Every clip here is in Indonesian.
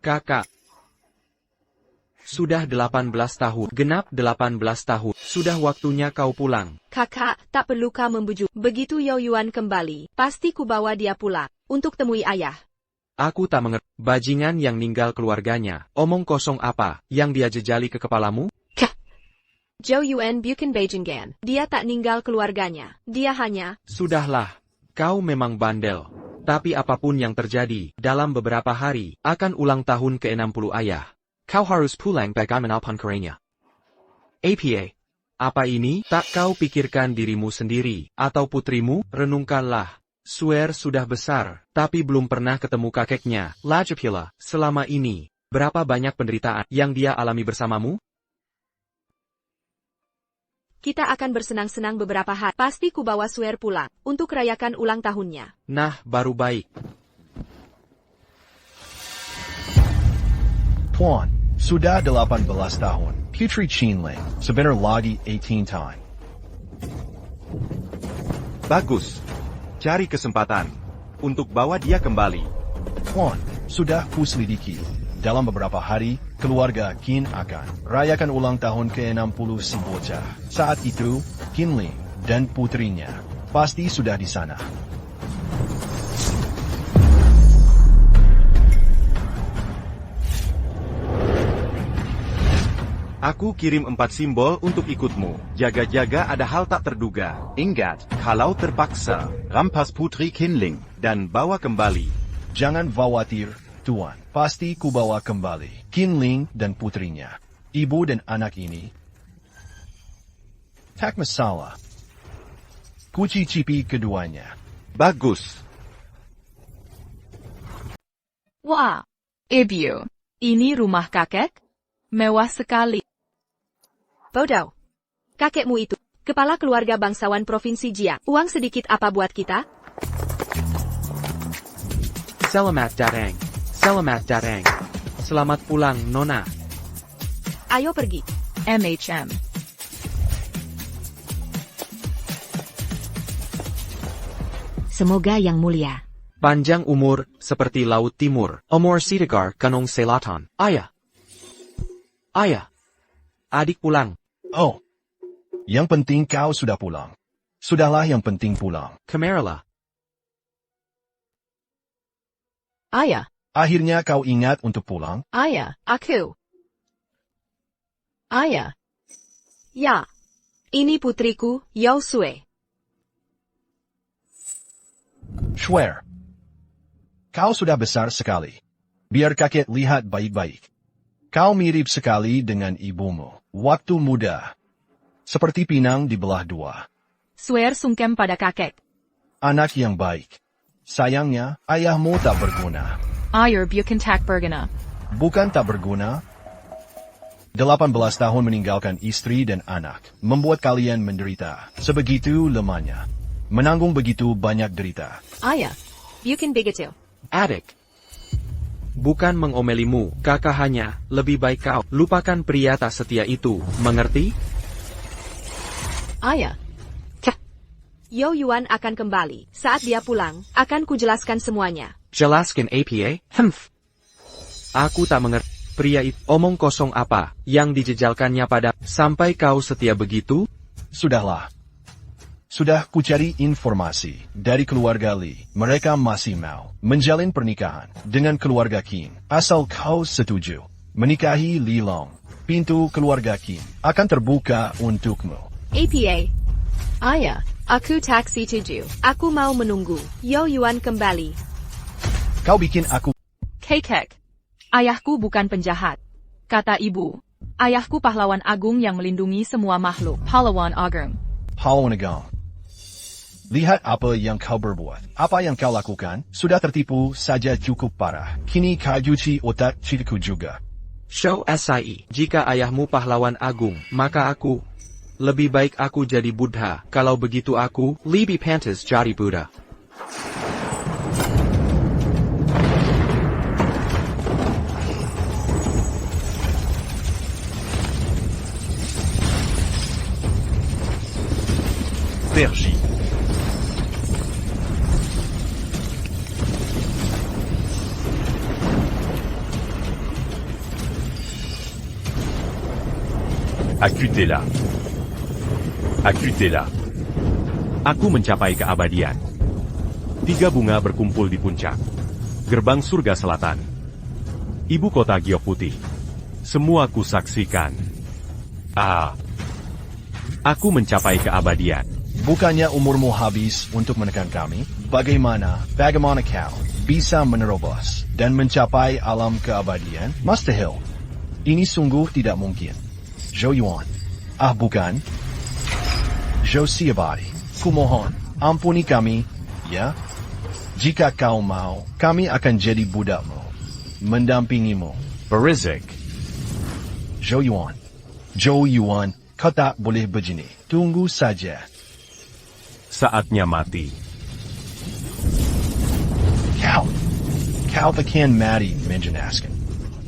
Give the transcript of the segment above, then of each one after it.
Kakak. Sudah 18 tahun. Genap 18 tahun. Sudah waktunya kau pulang. Kakak, tak perlu kau membujuk. Begitu Yao Yuan kembali, pasti ku bawa dia pulang, untuk temui ayah. Aku tak mengerti. Bajingan yang ninggal keluarganya. Omong kosong apa, yang dia jejali ke kepalamu? Zhou Yuan bukan Beijinggan. Dia tak ninggal keluarganya. Dia hanya... Sudahlah. Kau memang bandel. Tapi apapun yang terjadi, dalam beberapa hari, akan ulang tahun ke-60 ayah. Kau harus pulang bagaimana caranya. APA. Apa ini? Tak kau pikirkan dirimu sendiri, atau putrimu? Renungkanlah. Swear sudah besar, tapi belum pernah ketemu kakeknya, Lajapila. Selama ini, berapa banyak penderitaan yang dia alami bersamamu? Kita akan bersenang-senang beberapa hari. Pasti ku bawa Swear pulang, untuk rayakan ulang tahunnya. Nah, baru baik. Tuan, sudah 18 tahun. Putri Qinling, sebentar lagi 18 time. Bagus. Cari kesempatan untuk bawa dia kembali. Tuan, sudah kuselidiki. Dalam beberapa hari, keluarga Qin akan rayakan ulang tahun ke-60 si bocah. Saat itu, Qinling dan putrinya pasti sudah di sana. Aku kirim 4 simbol untuk ikutmu. Jaga-jaga ada hal tak terduga. Ingat, kalau terpaksa, rampas Putri Qinling dan bawa kembali. Jangan khawatir, Tuan. Pasti ku bawa kembali Qinling dan putrinya. Ibu dan anak ini. Tak masalah. Ku cicipi keduanya. Bagus. Wah, Ibu, ini rumah kakek? Mewah sekali. Bodoh. Kakekmu itu, kepala keluarga bangsawan Provinsi Jia. Uang sedikit apa buat kita? Selamat datang. Selamat datang. Selamat pulang, Nona. Ayo pergi. MHM. Semoga yang mulia. Panjang umur, seperti Laut Timur. Umur Sidagar, Kanong Selatan. Ayah. Ayah. Adik pulang. Oh. Yang penting kau sudah pulang. Sudahlah yang penting pulang. Kameralah. Ayah, Akhirnya kau ingat untuk pulang? ayah, aku. Ayah, Ya. Ini putriku, Yao Sui. Swear. Kau sudah besar sekali. Biar kakek lihat baik-baik. Kau mirip sekali dengan ibumu. Waktu muda. Seperti pinang dibelah dua. Swear sungkem pada kakek. Anak yang baik. Sayangnya, ayahmu tak berguna. Ayah bukan tak berguna. Bukan tak berguna. 18 tahun meninggalkan istri dan anak. Membuat kalian menderita. Sebegitu lemahnya. Menanggung begitu banyak derita. Ayah, Bukan begitu. Adik. Bukan mengomelimu, kakak hanya, lebih baik kau lupakan pria tak setia itu, mengerti? ayah, Yao Yuan akan kembali. Saat dia pulang, akan kujelaskan semuanya. Jelaskan APA? Aku tak mengerti. Pria itu omong kosong apa yang dijejalkannya pada sampai kau setia begitu? Sudahlah. Sudah kucari informasi dari keluarga Li. Mereka masih mau menjalin pernikahan dengan keluarga Qin. Asal kau setuju menikahi Li Long, pintu keluarga Qin akan terbuka untukmu. APA. ayah, Aku tak setuju. Aku mau menunggu Yao Yuan kembali. Kau bikin aku... Kekek. Ayahku bukan penjahat. Kata ibu. Ayahku pahlawan agung yang melindungi semua makhluk. Pahlawan agung. Pahlawan. Lihat apa yang kau berbuat. Apa yang kau lakukan, sudah tertipu saja cukup parah. Kini kau cuci otak ciriku juga. Show SIE. Jika ayahmu pahlawan agung, maka aku... Lebih baik aku jadi Buddha. Kalau begitu aku, lebih pantas jadi Buddha. Vergi. Acutez-la. Acutez-la. Aku mencapai keabadian. 3 bunga berkumpul di puncak. Gerbang surga selatan. Ibu kota giok putih. Semua kusaksikan. Aku mencapai keabadian. Bukannya umurmu habis untuk menekan kami? Bagaimana kau bisa menerobos dan mencapai alam keabadian? Mustahil. Ini sungguh tidak mungkin. Zhou Yuan. Bukan. Zhou Siabadi. Kumohon, ampuni kami, ya? Jika kau mau, kami akan jadi budakmu. Mendampingimu. Berizik. Zhou Yuan, kau tak boleh begini. Tunggu saja. Saatnya mati. Kau takkan mati menjenaskan.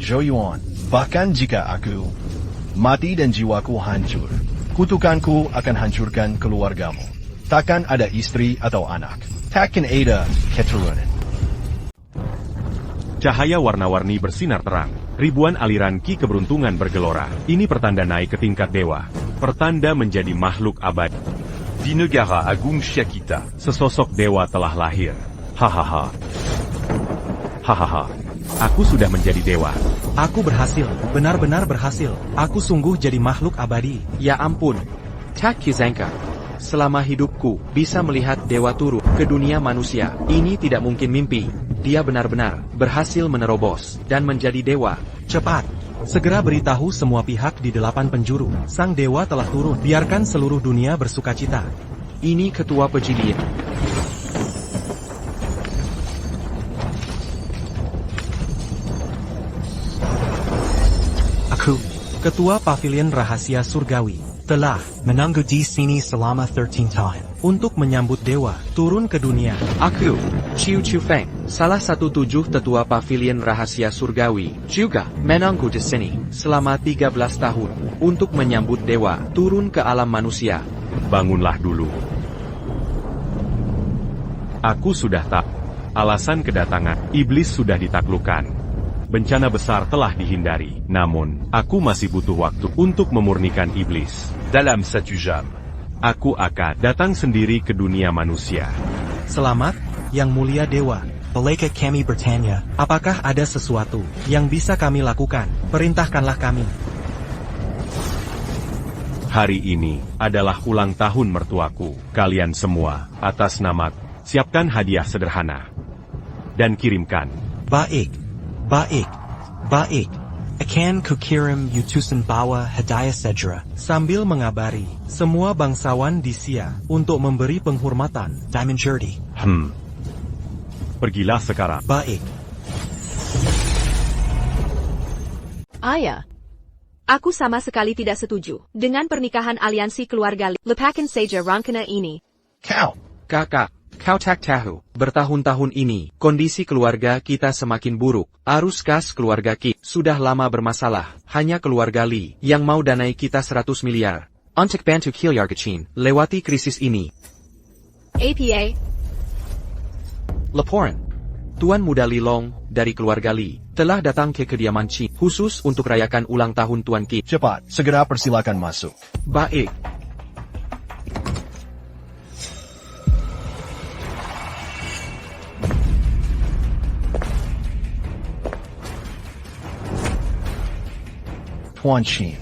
Zhou Yuan, bahkan jika aku mati dan jiwaku hancur, kutukanku akan hancurkan keluargamu. Takkan ada istri atau anak. Takkan ada keturunan. Cahaya warna-warni bersinar terang. Ribuan aliran ki keberuntungan bergelora. Ini pertanda naik ke tingkat dewa. Pertanda menjadi makhluk abadi. Di negara agung Syakita. Sesosok dewa telah lahir. Hahaha. Hahaha. Aku sudah menjadi dewa. Aku berhasil, benar-benar berhasil. Aku sungguh jadi makhluk abadi. Ya ampun. Tak Kizanka. Selama hidupku, bisa melihat dewa turun ke dunia manusia. Ini tidak mungkin mimpi. Dia benar-benar berhasil menerobos dan menjadi dewa. Cepat, segera beritahu semua pihak di 8 penjuru. Sang dewa telah turun. Biarkan seluruh dunia bersukacita. Ini ketua pejilian. Aku, ketua pavilion rahasia surgawi, telah menunggu di sini selama 13 tahun untuk menyambut dewa turun ke dunia. Aku, Chiu Chu Feng, salah satu 7 tetua pavilion rahasia surgawi, juga menunggu di sini selama 13 tahun untuk menyambut dewa turun ke alam manusia. Bangunlah dulu. Aku sudah tak. Alasan kedatangan iblis sudah ditaklukkan. Bencana besar telah dihindari. Namun, aku masih butuh waktu untuk memurnikan iblis. Dalam 1 jam. Aku akan datang sendiri ke dunia manusia. Selamat, Yang Mulia Dewa. Bolehkah kami bertanya, apakah ada sesuatu yang bisa kami lakukan? Perintahkanlah kami. Hari ini adalah ulang tahun mertuaku. Kalian semua, atas nama, siapkan hadiah sederhana. Dan kirimkan. Baik. Akan kukirim utusan bawa hadiah segera. Sambil mengabari semua bangsawan di Sia untuk memberi penghormatan. Diamond Jurdi. Pergilah sekarang. Baik. Ayah. Aku sama sekali tidak setuju dengan pernikahan aliansi keluarga Lepakan saja Rankana ini. Kakak, kau tak tahu, bertahun-tahun ini, kondisi keluarga kita semakin buruk. Arus kas keluarga kita sudah lama bermasalah. Hanya keluarga Li yang mau danai kita 100 miliar. Untuk bantu Kilyargachin lewati krisis ini. APA. Laporan. Tuan Muda Lilong, dari keluarga Li, telah datang ke kediaman Qin, khusus untuk rayakan ulang tahun Tuan Qin. Cepat, segera persilakan masuk. Baik. Tuan Qin,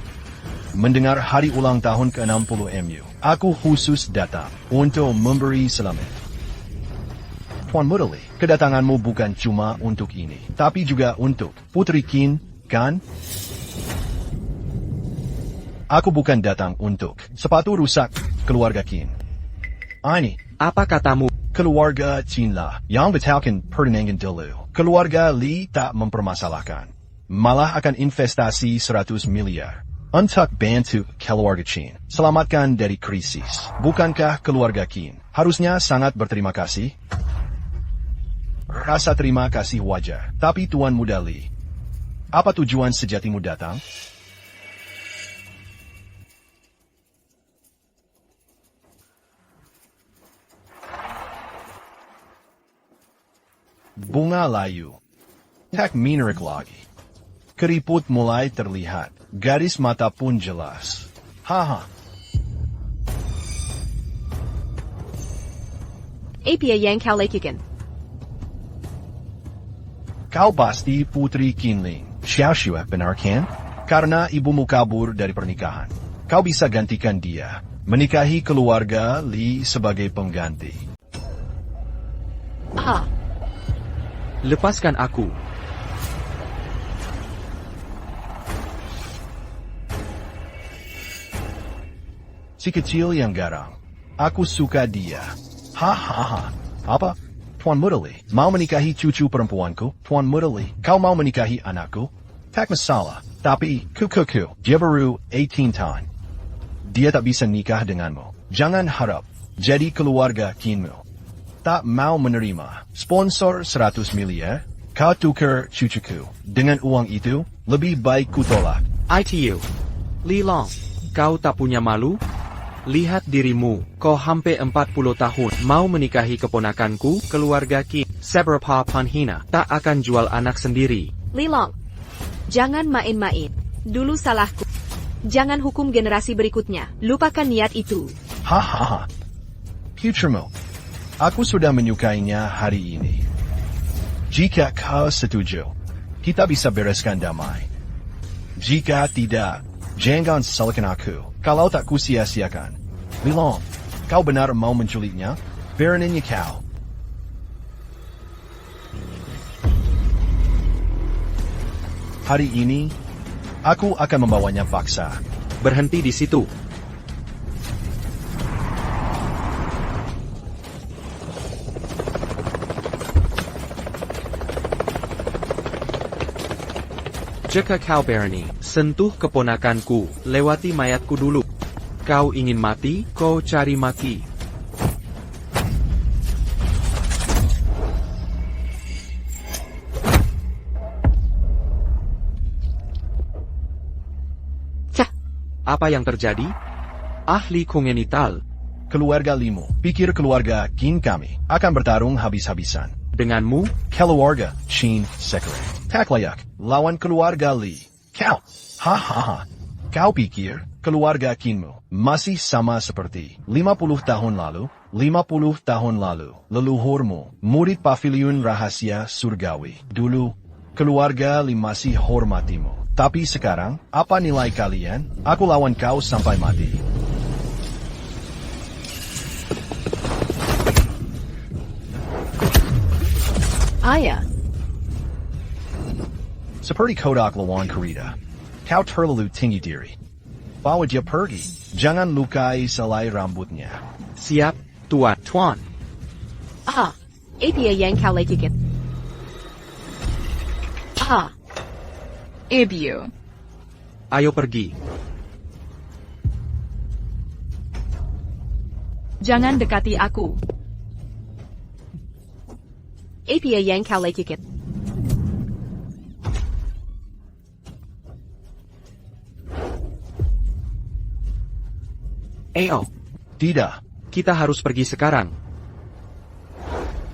mendengar hari ulang tahun ke-60 MU, aku khusus datang untuk memberi selamat. Tuan Muda Li, kedatanganmu bukan cuma untuk ini, tapi juga untuk Putri Qin, kan? Aku bukan datang untuk sepatu rusak keluarga Qin. Ini, Apa katamu? keluarga Qin lah yang batalkan pertunangan dulu. Keluarga Li tak mempermasalahkan. Malah akan investasi 100 miliar. Untuk bantu keluarga Qin selamatkan dari krisis. Bukankah keluarga Qin harusnya sangat berterima kasih? Rasa terima kasih wajar. Tapi Tuan Muda Li, apa tujuan sejatimu datang? Bunga layu. Tak minerik lagi. Keriput mulai terlihat, garis mata pun jelas. Haha. Apa yang kau lakukan? Kau pasti Putri Qinling. Xiaoxue, benar kan? Karena ibumu kabur dari pernikahan. Kau bisa gantikan dia. Menikahi keluarga Li sebagai pengganti. Ah, Lepaskan aku. Si kecil yang garang. Aku suka dia. Hahaha. Apa? Tuan Mudali, mau menikahi cucu perempuanku? Tuan Mudali, kau mau menikahi anakku? Tak masalah. Tapi, kukuku, dia baru 18 tahun. Dia tak bisa nikah denganmu. Jangan harap jadi keluarga Qinmu. Tak mau menerima sponsor 100 miliar? Kau tukar cucuku. Dengan uang itu, lebih baik ku tolak. ITU. Li Long, kau tak punya malu? Lihat dirimu, kau hampir 40 tahun mau menikahi keponakanku, keluarga Qin. Seberapa panhina, tak akan jual anak sendiri. Li Long, jangan main-main. Dulu salahku. Jangan hukum generasi berikutnya. Lupakan niat itu. Hahaha. Futuremu. Aku sudah menyukainya hari ini. Jika kau setuju, kita bisa bereskan damai. Jika tidak, jangan salahkan aku. Kalau tak kusia-siakan. Li Long, kau benar mau menculiknya? Beraninnya kau. Hari ini, aku akan membawanya paksa. Berhenti di situ. Jika kau berani sentuh keponakanku, lewati mayatku dulu. Kau ingin mati, kau cari mati. Cah, Apa yang terjadi? Ahli kongenital. Keluarga Limu, pikir keluarga Qin kami akan bertarung habis-habisan. Denganmu, Keluarga Qin Sekre. Tak layak lawan keluarga Li. Kau, hahaha. Kau pikir keluarga Qinmu masih sama seperti 50 tahun lalu? 50 tahun lalu, leluhurmu, murid pavilion rahasia surgawi. Dulu, keluarga Li masih hormatimu. Tapi sekarang, apa nilai kalian? Aku lawan kau sampai mati. ayah. Seperti kodak lawan Karita. Kau terlalu tinggi diri. Bawa dia pergi. Jangan lukai selai rambutnya. siap, Tuan. Ah, apa yang kau lakukan? Ah, Ibu. Ayo pergi. Jangan dekati aku. apa yang kau lakukan? Ayo, Tidak. kita harus pergi sekarang.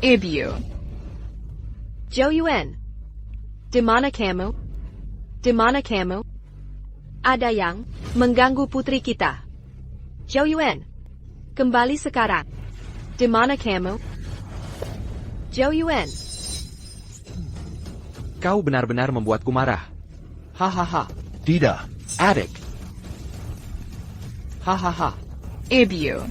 Ibu. Zhou Yuan. Di mana kamu? Di mana kamu? Ada yang mengganggu putri kita. Zhou Yuan. Kembali sekarang. Di mana kamu? Zhou Yuan. Kau benar-benar membuatku marah. Hahaha. Tidak. Adik. Hahaha. Ibu.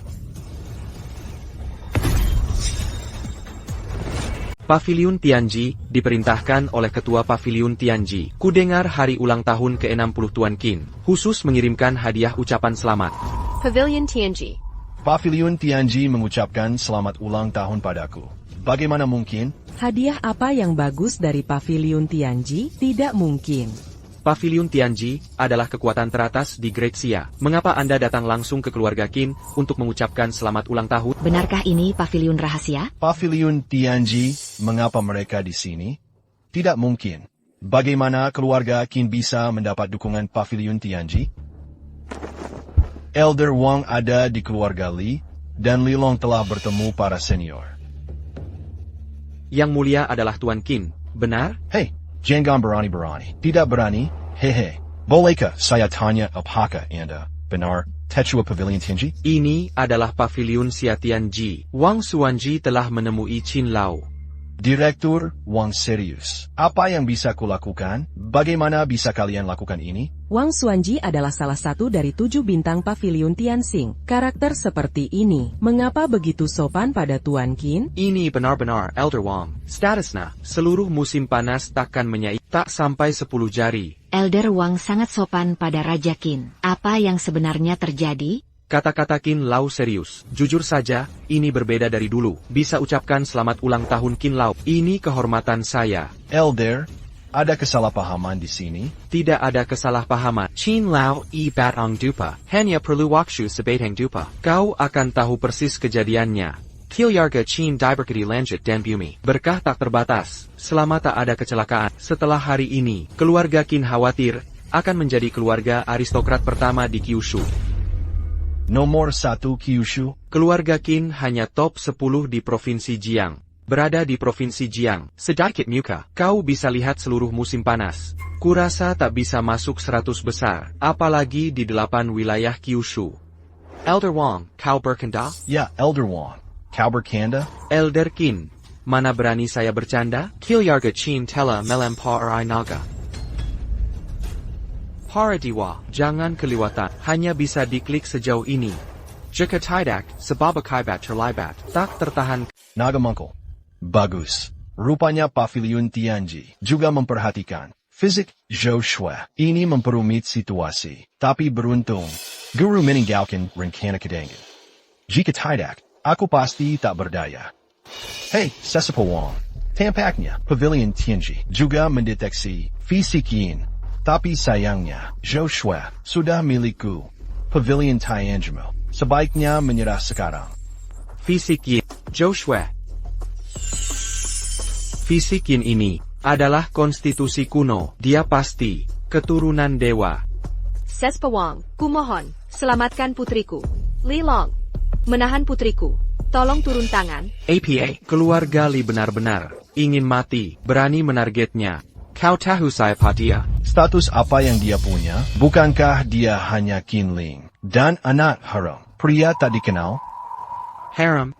Paviliun Tianji diperintahkan oleh Ketua Paviliun Tianji. Kudengar hari ulang tahun ke-60 Tuan Qin, khusus mengirimkan hadiah ucapan selamat. Pavilion Tianji. Pavilion Tianji mengucapkan selamat ulang tahun padaku. Bagaimana mungkin? Hadiah apa yang bagus dari Paviliun Tianji? Tidak mungkin. Paviliun Tianji adalah kekuatan teratas di Great Xia. Mengapa Anda datang langsung ke keluarga Qin untuk mengucapkan selamat ulang tahun? Benarkah ini pavilion rahasia? Pavilion Tianji, mengapa mereka di sini? Tidak mungkin. Bagaimana keluarga Qin bisa mendapat dukungan Pavilion Tianji? Elder Wang ada di keluarga Li, dan Li Long telah bertemu para senior. Yang mulia adalah Tuan Qin, benar? Hei, jangan berani-berani. Tidak berani? Hehe. Bolehkah saya tanya apakah Anda benar Techua Pavilion Tianji? Ini adalah paviliun Xia Tianji. Wang Xuanji telah menemui Qin Lao. Direktur Wang serius. Apa yang bisa kulakukan? Bagaimana bisa kalian lakukan ini? Wang Xuanji adalah salah satu dari 7 bintang paviliun Tianxing. Karakter seperti ini, mengapa begitu sopan pada Tuan Qin? Ini benar-benar Elder Wang. Statusnya, seluruh musim panas takkan menyai. Tak sampai 10 jari. Elder Wang sangat sopan pada Raja Qin. Apa yang sebenarnya terjadi? Kata-kata Qin Lao serius. Jujur saja, ini berbeda dari dulu. Bisa ucapkan selamat ulang tahun Qin Lao. Ini kehormatan saya. Elder, ada kesalahpahaman di sini? Tidak ada kesalahpahaman. Qin Lao batang dupa. Hanya perlu waktu sebatang dupa. Kau akan tahu persis kejadiannya. Keluarga Qin diberkati lanjut dan bumi. Berkah tak terbatas. Selama tak ada kecelakaan. Setelah hari ini, keluarga Qin khawatir akan menjadi keluarga aristokrat pertama di Kyushu. Nomor 1 Kyushu? Keluarga Qin hanya top 10 di Provinsi Jiang. Berada di Provinsi Jiang, sedikit muka, kau bisa lihat seluruh musim panas. Kurasa tak bisa masuk 100 besar, apalagi di 8 wilayah Kyushu. Elder Wang, kau bercanda? Ya, Elder Wang. Kau bercanda? Elder Qin, mana berani saya bercanda? Keluarga Qin telah melempari naga. Para dewa, jangan kelewatan, hanya bisa diklik sejauh ini. Jika tidak, sebab akibat terlibat, tak tertahan. Naga Mongkol. Bagus. Rupanya paviliun Tianji juga memperhatikan fisik Zhou Shui. Ini memperumit situasi, tapi beruntung. Guru meninggalkan rencana kedengan. Jika tidak, aku pasti tak berdaya. Hei, Sesepo Wang. Tampaknya, paviliun Tianji juga mendeteksi fisik Yin. Tapi sayangnya, Zhou Shui sudah milikku. Pavilion Tianjimo sebaiknya menyerah sekarang. Fisik Yin, Zhou Shui. Fisik Yin ini adalah konstitusi kuno. Dia pasti keturunan dewa. Sesepo Wang, kumohon, selamatkan putriku. Li Long, menahan putriku. Tolong turun tangan. APA, keluarga Li benar-benar ingin mati, berani menargetnya. Kau tahu saya Patia. Status apa yang dia punya? Bukankah dia hanya Qinling dan anak haram? Pria tak dikenal? Haram.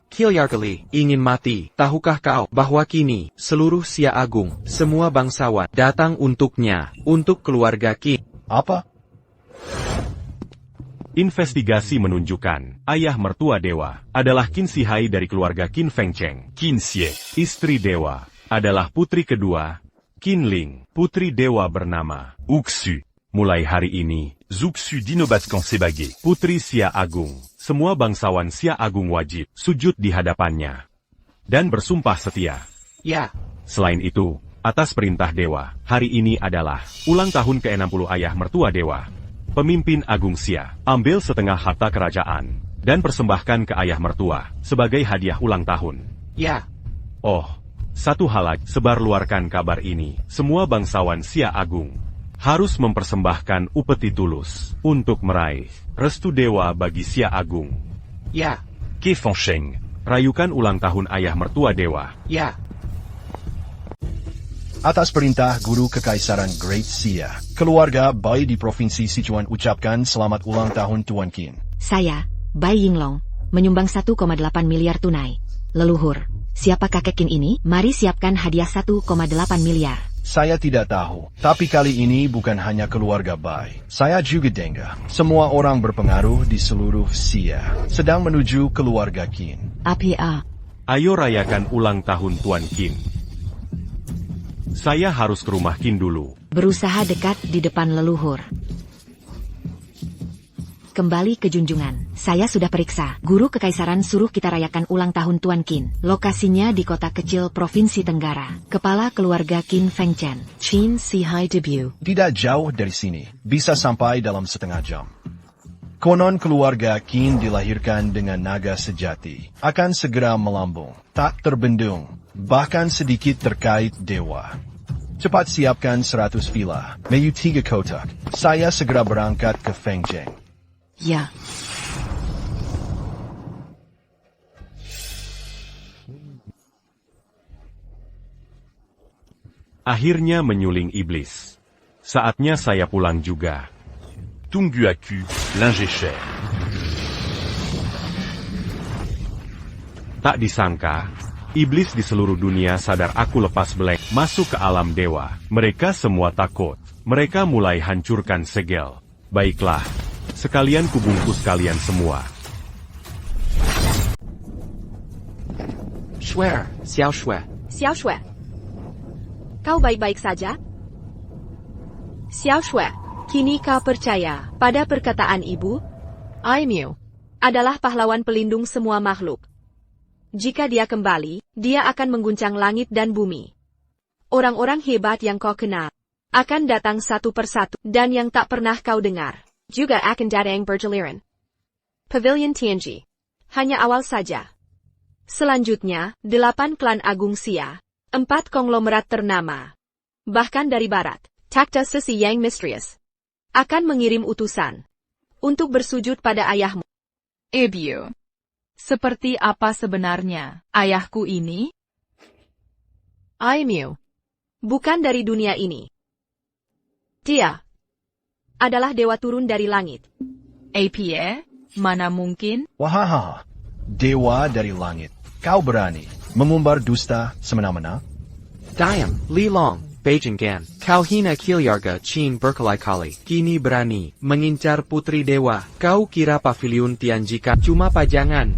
Keluarga Li ingin mati. Tahukah kau bahwa kini seluruh Xia Agung, semua bangsawan datang untuknya, untuk keluarga Qin? Apa? Investigasi menunjukkan, ayah mertua dewa adalah Qin Shihai dari keluarga Qin Fengcheng. Qin Xie. Istri dewa adalah putri kedua, Qin Ling, putri dewa bernama Uxu. Mulai hari ini, Zuxu Dinobatkan Sebage. putri Xia Agung. Semua bangsawan Xia Agung wajib sujud di hadapannya dan bersumpah setia. Ya. Selain itu, atas perintah dewa, hari ini adalah ulang tahun ke-60 ayah mertua dewa. Pemimpin Agung Xia, ambil setengah harta kerajaan dan persembahkan ke ayah mertua sebagai hadiah ulang tahun. Ya. Oh, satu hal lagi, sebarluarkan kabar ini. Semua bangsawan Xia Agung harus mempersembahkan upeti tulus untuk meraih restu dewa bagi Xia Agung. Ya. Ke Fengcheng. Rayukan ulang tahun ayah mertua dewa. Ya. Atas perintah Guru Kekaisaran Great Xia, keluarga Bai di Provinsi Sichuan ucapkan selamat ulang tahun Tuan Qin. Saya, Bai Yinglong, menyumbang 1,8 miliar tunai. Leluhur, siapa kakek Qin ini? Mari siapkan hadiah 1,8 miliar. Saya tidak tahu, tapi kali ini bukan hanya keluarga Bai. Saya juga dengar, semua orang berpengaruh di seluruh Xia sedang menuju keluarga Qin. APA. Ayo rayakan ulang tahun Tuan Qin. Saya harus ke rumah Qin dulu. Berusaha dekat di depan leluhur. Kembali ke junjungan, saya sudah periksa. Guru Kekaisaran suruh kita rayakan ulang tahun Tuan Qin. Lokasinya di kota kecil Provinsi Tenggara. Kepala keluarga Qin Fengchen, Qin Shihai debut. Tidak jauh dari sini, bisa sampai dalam setengah jam. Konon keluarga Qin dilahirkan dengan naga sejati, akan segera melambung, tak terbendung, bahkan sedikit terkait dewa. Cepat siapkan 100 villa, Mayu 3 kotak. Saya segera berangkat ke Fengcheng. Ya. Akhirnya menyuling iblis. Saatnya saya pulang juga. Tunggu aku. Linge cher. Tak disangka, iblis di seluruh dunia sadar aku lepas belek masuk ke alam dewa. Mereka semua takut. Mereka mulai hancurkan segel. Baiklah, sekalian kubungkus kalian semua. Shuer, Xiao Shui. Xiao Shui. Kau baik-baik saja? Xiao Shui, kini kau percaya pada perkataan ibu? Aimiu adalah pahlawan pelindung semua makhluk. Jika dia kembali, dia akan mengguncang langit dan bumi. Orang-orang hebat yang kau kenal akan datang satu persatu, dan yang tak pernah kau dengar juga akan datang bergiliran. Pavilion Tianji hanya awal saja. Selanjutnya, 8 klan agung Xia, 4 konglomerat ternama, bahkan dari barat, Takta Sisi yang misterius, akan mengirim utusan untuk bersujud pada ayahmu. Ibu. Seperti apa sebenarnya ayahku ini? Aimiu bukan dari dunia ini. Dia adalah dewa turun dari langit. Apa? Mana mungkin? Wahaha, dewa dari langit. Kau berani mengumbar dusta semena-mena? Diam, Li Long, Beijing Gan. Kau hina Kilyarga Qin berkali-kali. Kini berani mengincar putri dewa. Kau kira pavilion Tianji cuma pajangan?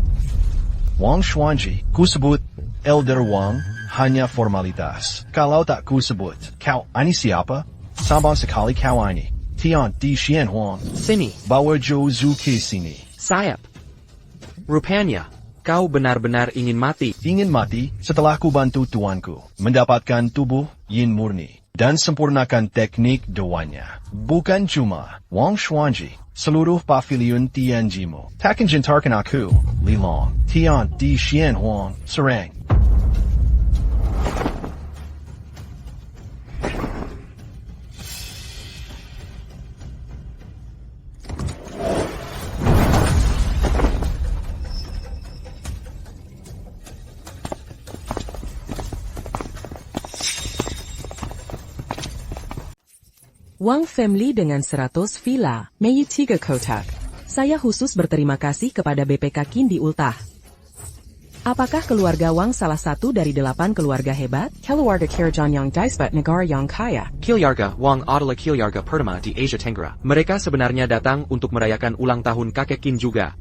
Wang Xuanji, ku sebut Elder Wang hanya formalitas. Kalau tak ku sebut, kau ini siapa? Sama sekali kau ini Tian Di Xian Huang. Sini, Bawa Zhou Zu ke sini. sayap. Rupanya, kau benar-benar ingin mati. Ingin mati setelah ku bantu tuanku mendapatkan tubuh yin murni dan sempurnakan teknik dewanya. Bukan cuma Wang Xuanji, seluruh pavilion Tianjimu takkan jentarkan aku, Li Long, Tian Di Xian Huang, serang. Wang Family dengan 100 villa, Mei 3 kotak. Saya khusus berterima kasih kepada BPK Qin di Ultah. Apakah keluarga Wang salah satu dari 8 keluarga hebat? Keluarga Kerajaan yang disebut negara yang kaya. Kilyarga Wang adalah Kilyarga pertama di Asia Tenggara. Mereka sebenarnya datang untuk merayakan ulang tahun kakek Qin juga.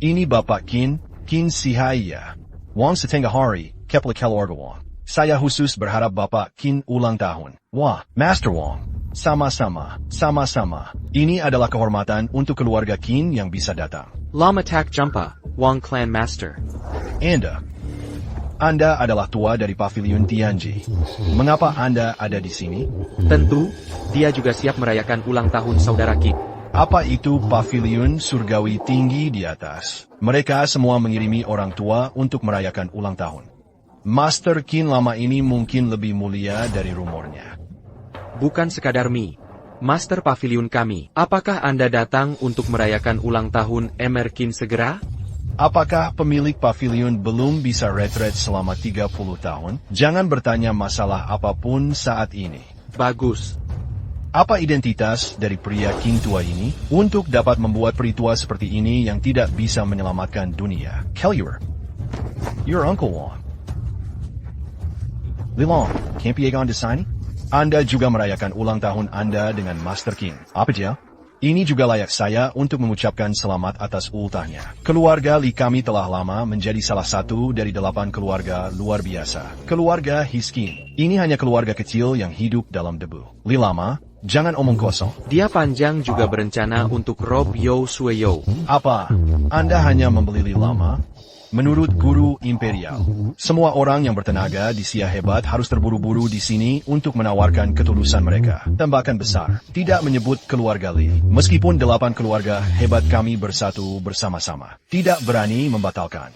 Ini Bapak Qin, Qin Sihaya. Wang setengah hari, kepala keluarga Wang. Saya khusus berharap Bapak Qin ulang tahun. Wah, Master Wang. Sama-sama, sama-sama. Ini adalah kehormatan untuk keluarga Qin yang bisa datang. Lama Tak Jumpa, Wang Clan Master. Anda adalah tua dari pavilion Tianji. Mengapa Anda ada di sini? Tentu, dia juga siap merayakan ulang tahun saudara Qin. Apa itu pavilion surgawi tinggi di atas? Mereka semua mengirimi orang tua untuk merayakan ulang tahun. Master Qin lama ini mungkin lebih mulia dari rumornya. Bukan sekadar Master Pavilion kami. Apakah Anda datang untuk merayakan ulang tahun Emer Qin segera? Apakah pemilik pavilion belum bisa retret selama 30 tahun? Jangan bertanya masalah apapun saat ini. Bagus. Apa identitas dari pria Qin tua ini? Untuk dapat membuat peritua seperti ini yang tidak bisa menyelamatkan dunia. Kellier, your Uncle Wang. Lilong, Campiegon de sini? Anda juga merayakan ulang tahun Anda dengan Master Qin. Apa dia? Ini juga layak saya untuk mengucapkan selamat atas ultahnya. Keluarga Li kami telah lama menjadi salah satu dari 8 keluarga luar biasa. Keluarga Hiskin. Ini hanya keluarga kecil yang hidup dalam debu. Li lama, jangan omong kosong. Dia panjang juga berencana untuk Rob Yo Sueyo. Apa? Anda hanya membeli Li lama? Menurut guru imperial, semua orang yang bertenaga di Sia hebat harus terburu-buru di sini untuk menawarkan ketulusan mereka. Tembakan besar, tidak menyebut keluarga Li. Meskipun 8 keluarga hebat kami bersatu bersama-sama, tidak berani membatalkan.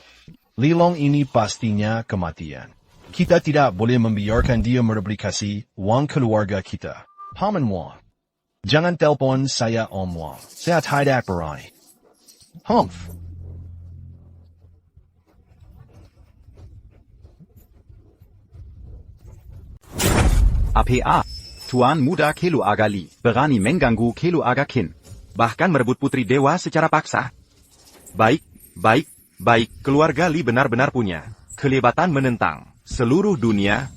Li Long ini pastinya kematian. Kita tidak boleh membiarkan dia mereplikasi Wang keluarga kita. Paman Wang, jangan telpon saya Om Wang. Saya tidak berani. Humph. APA. Tuan Muda Kelu Aga Li, Berani Mengganggu Kelu Aga Qin. bahkan merebut putri dewa secara paksa. Baik, keluarga Li benar-benar punya kelebatan menentang seluruh dunia.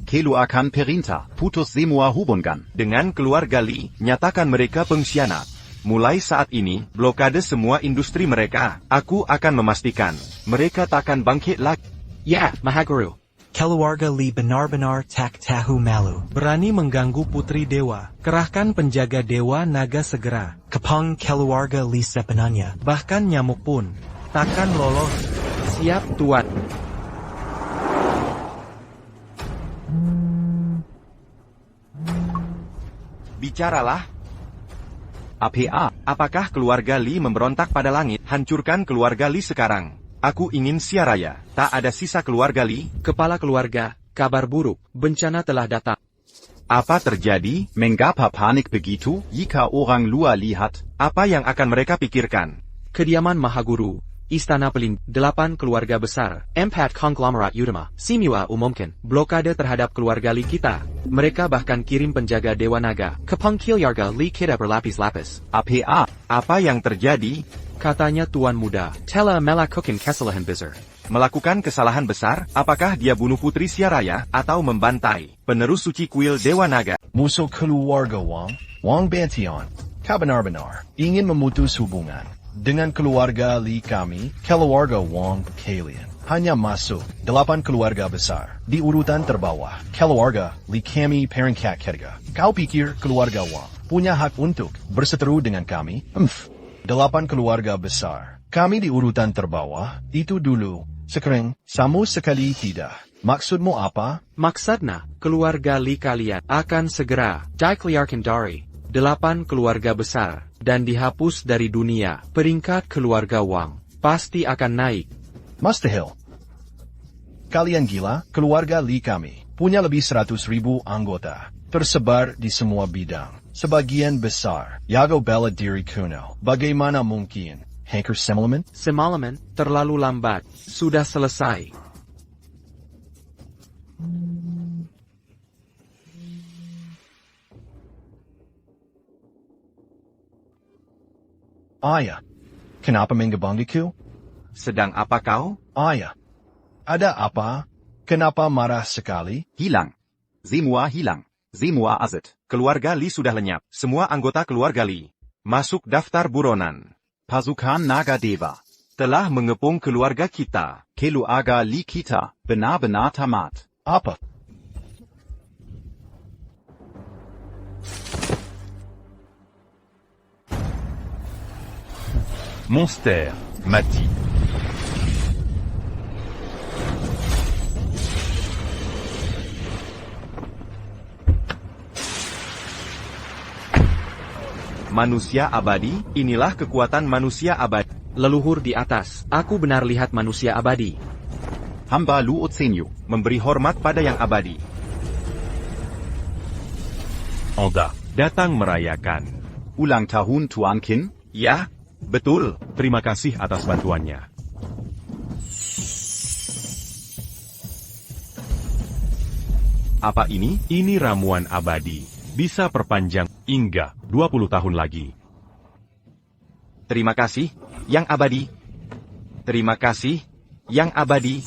Keluarkan perintah, putus semua hubungan. Dengan keluarga Li, nyatakan mereka pengkhianat. Mulai saat ini, blokade semua industri mereka. Aku akan memastikan mereka takkan bangkit lagi. Ya, Mahaguru. Keluarga Li benar-benar tak tahu malu. Berani mengganggu putri dewa. Kerahkan penjaga dewa naga segera. Kapang keluarga Li sebenarnya. Bahkan nyamuk pun takkan lolos. Siap, Tuan. Bicaralah. APA. Apakah keluarga Li memberontak pada langit? Hancurkan keluarga Li sekarang. Aku ingin siaraya. Tak ada sisa keluarga Li. Kepala keluarga, kabar buruk. Bencana telah datang. Apa terjadi? Mengapa panik begitu? Jika orang luar lihat, apa yang akan mereka pikirkan? Kediaman Mahaguru, Istana Pelindung, 8 keluarga besar, Empat Konglomerat Utama, Simua umumkan blokade terhadap keluarga Li kita. Mereka bahkan kirim penjaga Dewa Naga ke Pengkilyarga Li kita berlapis-lapis. APA. Apa yang terjadi? Katanya Tuan Muda, telah melakukan kesalahan besar. Melakukan kesalahan besar? Apakah dia bunuh Putri Siaraya atau membantai penerus suci kuil Dewa Naga? Musuh keluarga Wang Bantian, benar-benar ingin memutus hubungan dengan keluarga Li kami, keluarga Wang kalian. Hanya masuk 8 keluarga besar. Di urutan terbawah, keluarga Li kami peringkat ketiga. Kau pikir keluarga Wang punya hak untuk berseteru dengan kami? 8 keluarga besar. Kami di urutan terbawah, itu dulu. Sekarang, sama sekali tidak. Maksudmu apa? Maksudnya, keluarga Li kalian akan segera dikeluarkan dari 8 keluarga besar, dan dihapus dari dunia. Peringkat keluarga Wang pasti akan naik. Mustahil. Kalian gila? Keluarga Li kami punya lebih 100.000 anggota, tersebar di semua bidang. Sebagian besar, jago bela diri kuno. Bagaimana mungkin? Hacker semalaman? Semalaman, terlalu lambat. Sudah selesai. Ayah, kenapa menggebangiku? Sedang apa kau? Ayah, ada apa? Kenapa marah sekali? Hilang. Semua hilang. Semua aset. Keluarga Li sudah lenyap. Semua anggota keluarga Li masuk daftar buronan. Pasukan Naga Dewa telah mengepung keluarga kita. Keluarga Li kita benar-benar tamat. Apa? Monster mati. Manusia abadi, inilah kekuatan manusia abadi. Leluhur di atas, aku benar lihat manusia abadi. Hamba Lu Otsenyu, memberi hormat pada yang abadi. Anda datang merayakan ulang tahun Tuan Qin? Ya, betul. Terima kasih atas bantuannya. Apa ini? Ini ramuan abadi. Bisa perpanjang hingga 20 tahun lagi. Terima kasih, yang abadi. Terima kasih, yang abadi.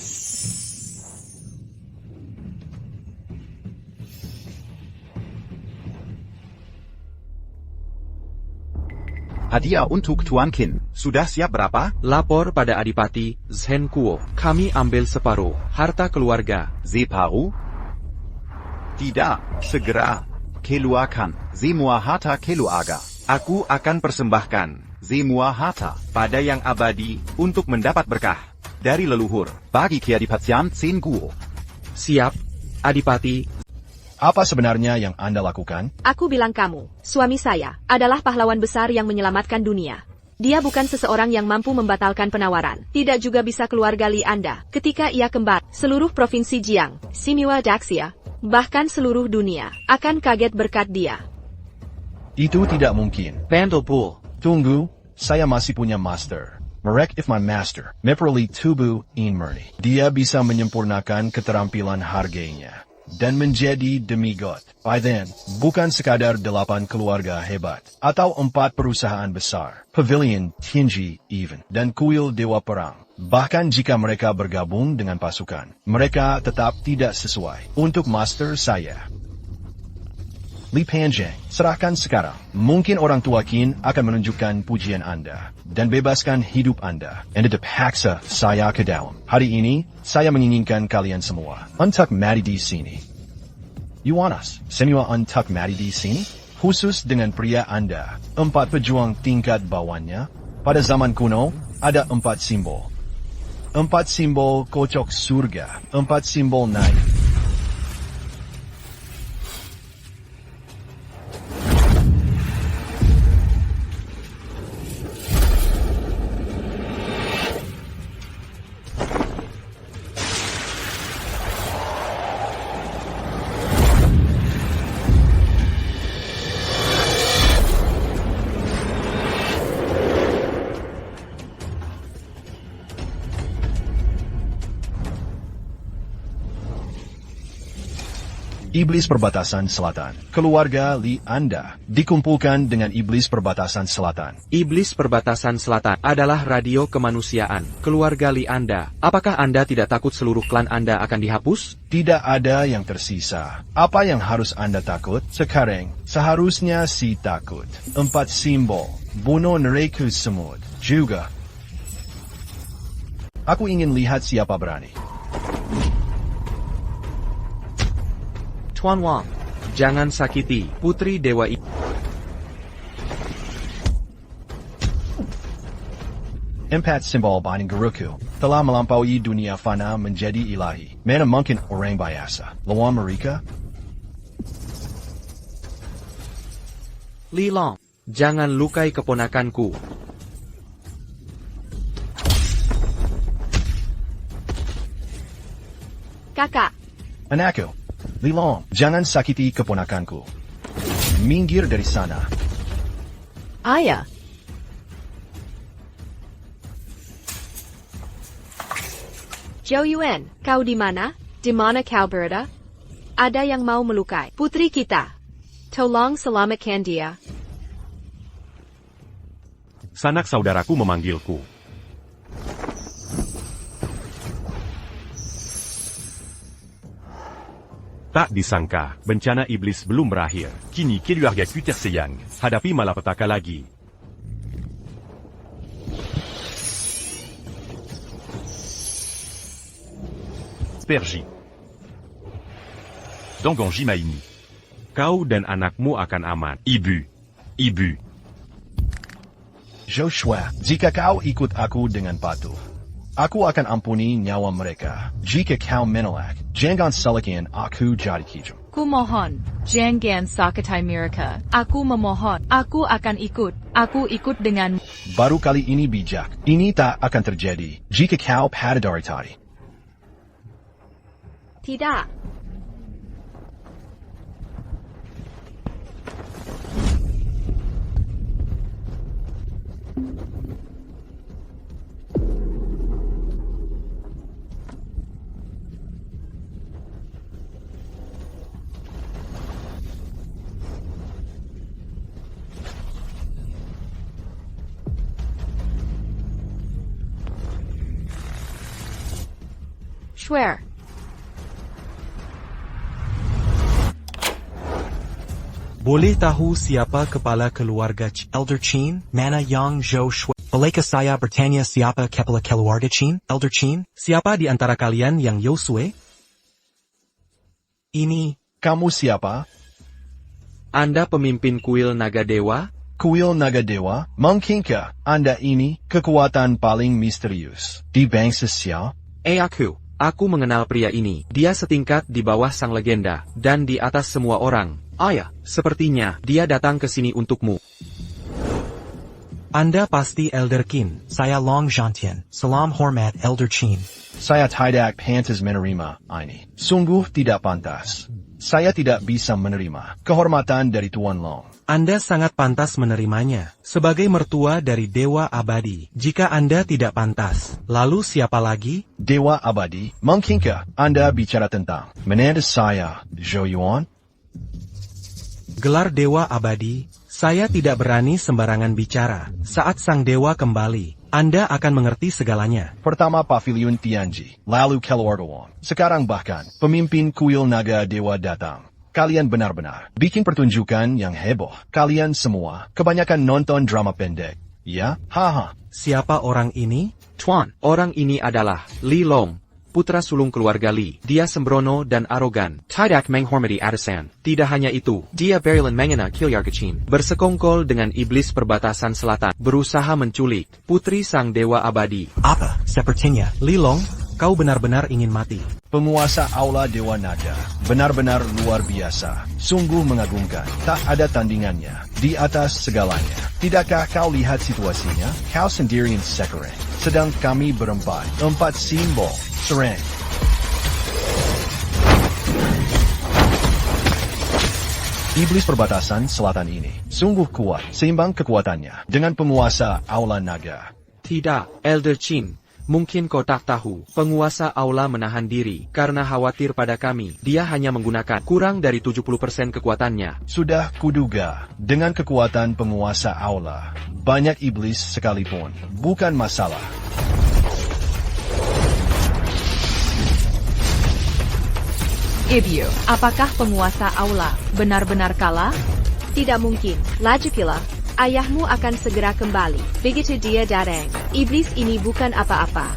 Hadiah untuk Tuan Qin. Sudah siap berapa? Lapor pada Adipati Zhen Kuo. Kami ambil separuh harta keluarga. Separuh? Tidak, segera. Keluarkan semua harta keluarga. Aku akan persembahkan semua harta pada yang abadi untuk mendapat berkah dari leluhur. Bagi Keadipatian Zhen Kuo. Siap, Adipati. Apa sebenarnya yang Anda lakukan? Aku bilang kamu, suami saya, adalah pahlawan besar yang menyelamatkan dunia. Dia bukan seseorang yang mampu membatalkan penawaran. Tidak juga bisa keluarga Li Anda. Ketika ia kembali, seluruh provinsi Jiang, Simua Daxia, bahkan seluruh dunia, akan kaget berkat dia. Itu tidak mungkin. Vandal Bull. Tunggu, saya masih punya master. Merek if my master, memperoleh tubuh in murni. Dia bisa menyempurnakan keterampilan harganya. dan menjadi demigod. By then, bukan sekadar 8 keluarga hebat, atau 4 perusahaan besar, pavilion tinggi even, dan kuil dewa perang. Bahkan jika mereka bergabung dengan pasukan, mereka tetap tidak sesuai untuk master saya. Li Panjang, serahkan sekarang. Mungkin orang tua Qin akan menunjukkan pujian Anda dan bebaskan hidup Anda. Anda terpaksa saya ke dalam. Hari ini, saya menginginkan kalian semua untuk mati di sini. You want us? Semua untuk mati di sini? Khusus dengan pria Anda, 4 pejuang tingkat bawahnya. Pada zaman kuno, ada 4 simbol. 4 simbol kocok surga, 4 simbol naik. Iblis Perbatasan Selatan. Keluarga Li Anda dikumpulkan dengan Iblis Perbatasan Selatan. Iblis Perbatasan Selatan adalah radio kemanusiaan. Keluarga Li Anda, apakah Anda tidak takut seluruh klan Anda akan dihapus? Tidak ada yang tersisa. Apa yang harus Anda takut? Sekarang, seharusnya si takut. 4 simbol. Bunuh neraka semut. Juga. Aku ingin lihat siapa berani. Tuan Wang, jangan sakiti putri dewa itu. Empat simbol binding Guruku telah melampaui dunia fana menjadi ilahi. Mana mungkin orang biasa lawan mereka? Li Long, jangan lukai keponakanku. Kakak, Anakku, Li Long, jangan sakiti keponakanku. Minggir dari sana. Ayah, Zhou Yuan, kau di mana? Di mana kau berada? Ada yang mau melukai putri kita. Tolong selamatkan dia. Sanak saudaraku memanggilku. Tak disangka, bencana iblis belum berakhir. Kini keluargaku tersayang, hadapi malapetaka lagi. Sperji. Dongong Jimaini. Kau dan anakmu akan aman. Ibu. Joshua, jika kau ikut aku dengan patuh, aku akan ampuni nyawa mereka. Jika kau menolak, jangan salahkan aku jadi kijam. Kumohon, jangan sakatai mereka. Aku memohon, aku akan ikut. Aku ikut dengan. Baru kali ini bijak. Ini tak akan terjadi jika kau pada dari tadi. Tidak. Swear. Boleh tahu siapa kepala keluarga Elder Qin, Mana Yang Zhou Shui. Bolehkah saya bertanya siapa kepala keluarga Qin, Elder Qin? Siapa di antara kalian yang Yosue? Ini, Kamu siapa? Anda pemimpin kuil naga dewa? Kuil Naga Dewa? Mungkinkah Anda ini kekuatan paling misterius di bangsa Xiao? Aku mengenal pria ini. Dia setingkat di bawah sang legenda, dan di atas semua orang. Ayah, sepertinya dia datang ke sini untukmu. Anda pasti Elder Qin. Saya Long Jantian. Salam hormat Elder Qin. Saya tidak pantas menerima ini. Sungguh tidak pantas. Saya tidak bisa menerima kehormatan dari Tuan Long. Anda sangat pantas menerimanya. Sebagai mertua dari Dewa Abadi. Jika Anda tidak pantas, lalu siapa lagi? Dewa Abadi, mungkinkah Anda bicara tentang menantu saya, Zhou Yuan? Gelar Dewa Abadi, saya tidak berani sembarangan bicara. Saat sang dewa kembali, Anda akan mengerti segalanya. Pertama Pavilion Tianji, lalu Keluarga Wang. Sekarang bahkan, pemimpin kuil naga dewa datang. Kalian benar-benar bikin pertunjukan yang heboh. Kalian semua kebanyakan nonton drama pendek. Ya? Haha. Siapa orang ini? Tuan, orang ini adalah Li Long, putra sulung keluarga Li. Dia sembrono dan arogan. Tidak menghormati atasan. Tidak hanya itu, dia berjalan menghina keluarga Qin. Bersekongkol dengan iblis perbatasan selatan. Berusaha menculik putri sang dewa abadi. Apa sepertinya? Li Long, kau benar-benar ingin mati. Penguasa Aula Dewa Naga. Benar-benar luar biasa. Sungguh mengagumkan. Tak ada tandingannya. Di atas segalanya. Tidakkah kau lihat situasinya? Kau sendirian sekeren. Sedang kami berempat. 4 simbol. Serang. Iblis perbatasan selatan ini sungguh kuat, seimbang kekuatannya dengan penguasa Aula Naga. Tidak, Elder Qin. Mungkin kau tak tahu, penguasa Aula menahan diri karena khawatir pada kami. Dia hanya menggunakan kurang dari 70% kekuatannya. Sudah kuduga, dengan kekuatan penguasa Aula, banyak iblis sekalipun, bukan masalah. Ibyu, apakah penguasa Aula benar-benar kalah? Tidak mungkin. Laju pula. Ayahmu akan segera kembali. Begitu dia datang. Iblis ini bukan apa-apa.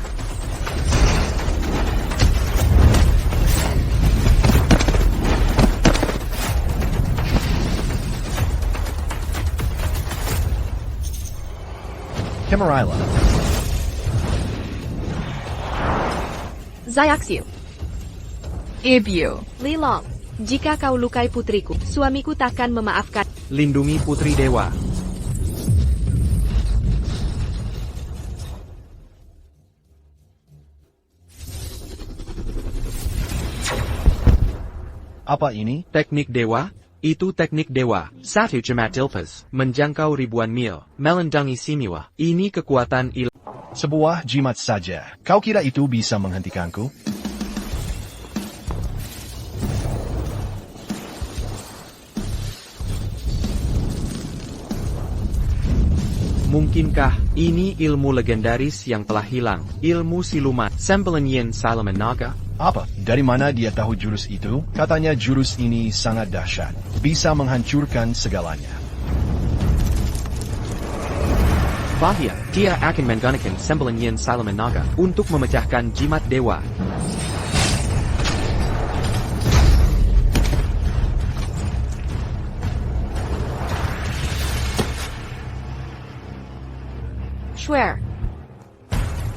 Camarilla. Zayaxiu. Ibyu, Li Long. Jika kau lukai putriku, suamiku takkan memaafkan. Lindungi putri dewa. Apa ini? Teknik dewa? Itu teknik dewa. Satu Jemat Dilpas. Menjangkau ribuan mil. Melendangi Simiwa. Ini kekuatan Sebuah jimat saja. Kau kira itu bisa menghentikanku? Mungkinkah ini ilmu legendaris yang telah hilang? Ilmu siluman. Sembelenyin Salaman Naga? Apa? Dari mana dia tahu jurus itu? Katanya jurus ini sangat dahsyat. Bisa menghancurkan segalanya. Bahaya, dia akan menggunakan Sembelenyin Salaman Naga untuk memecahkan jimat dewa. Swear.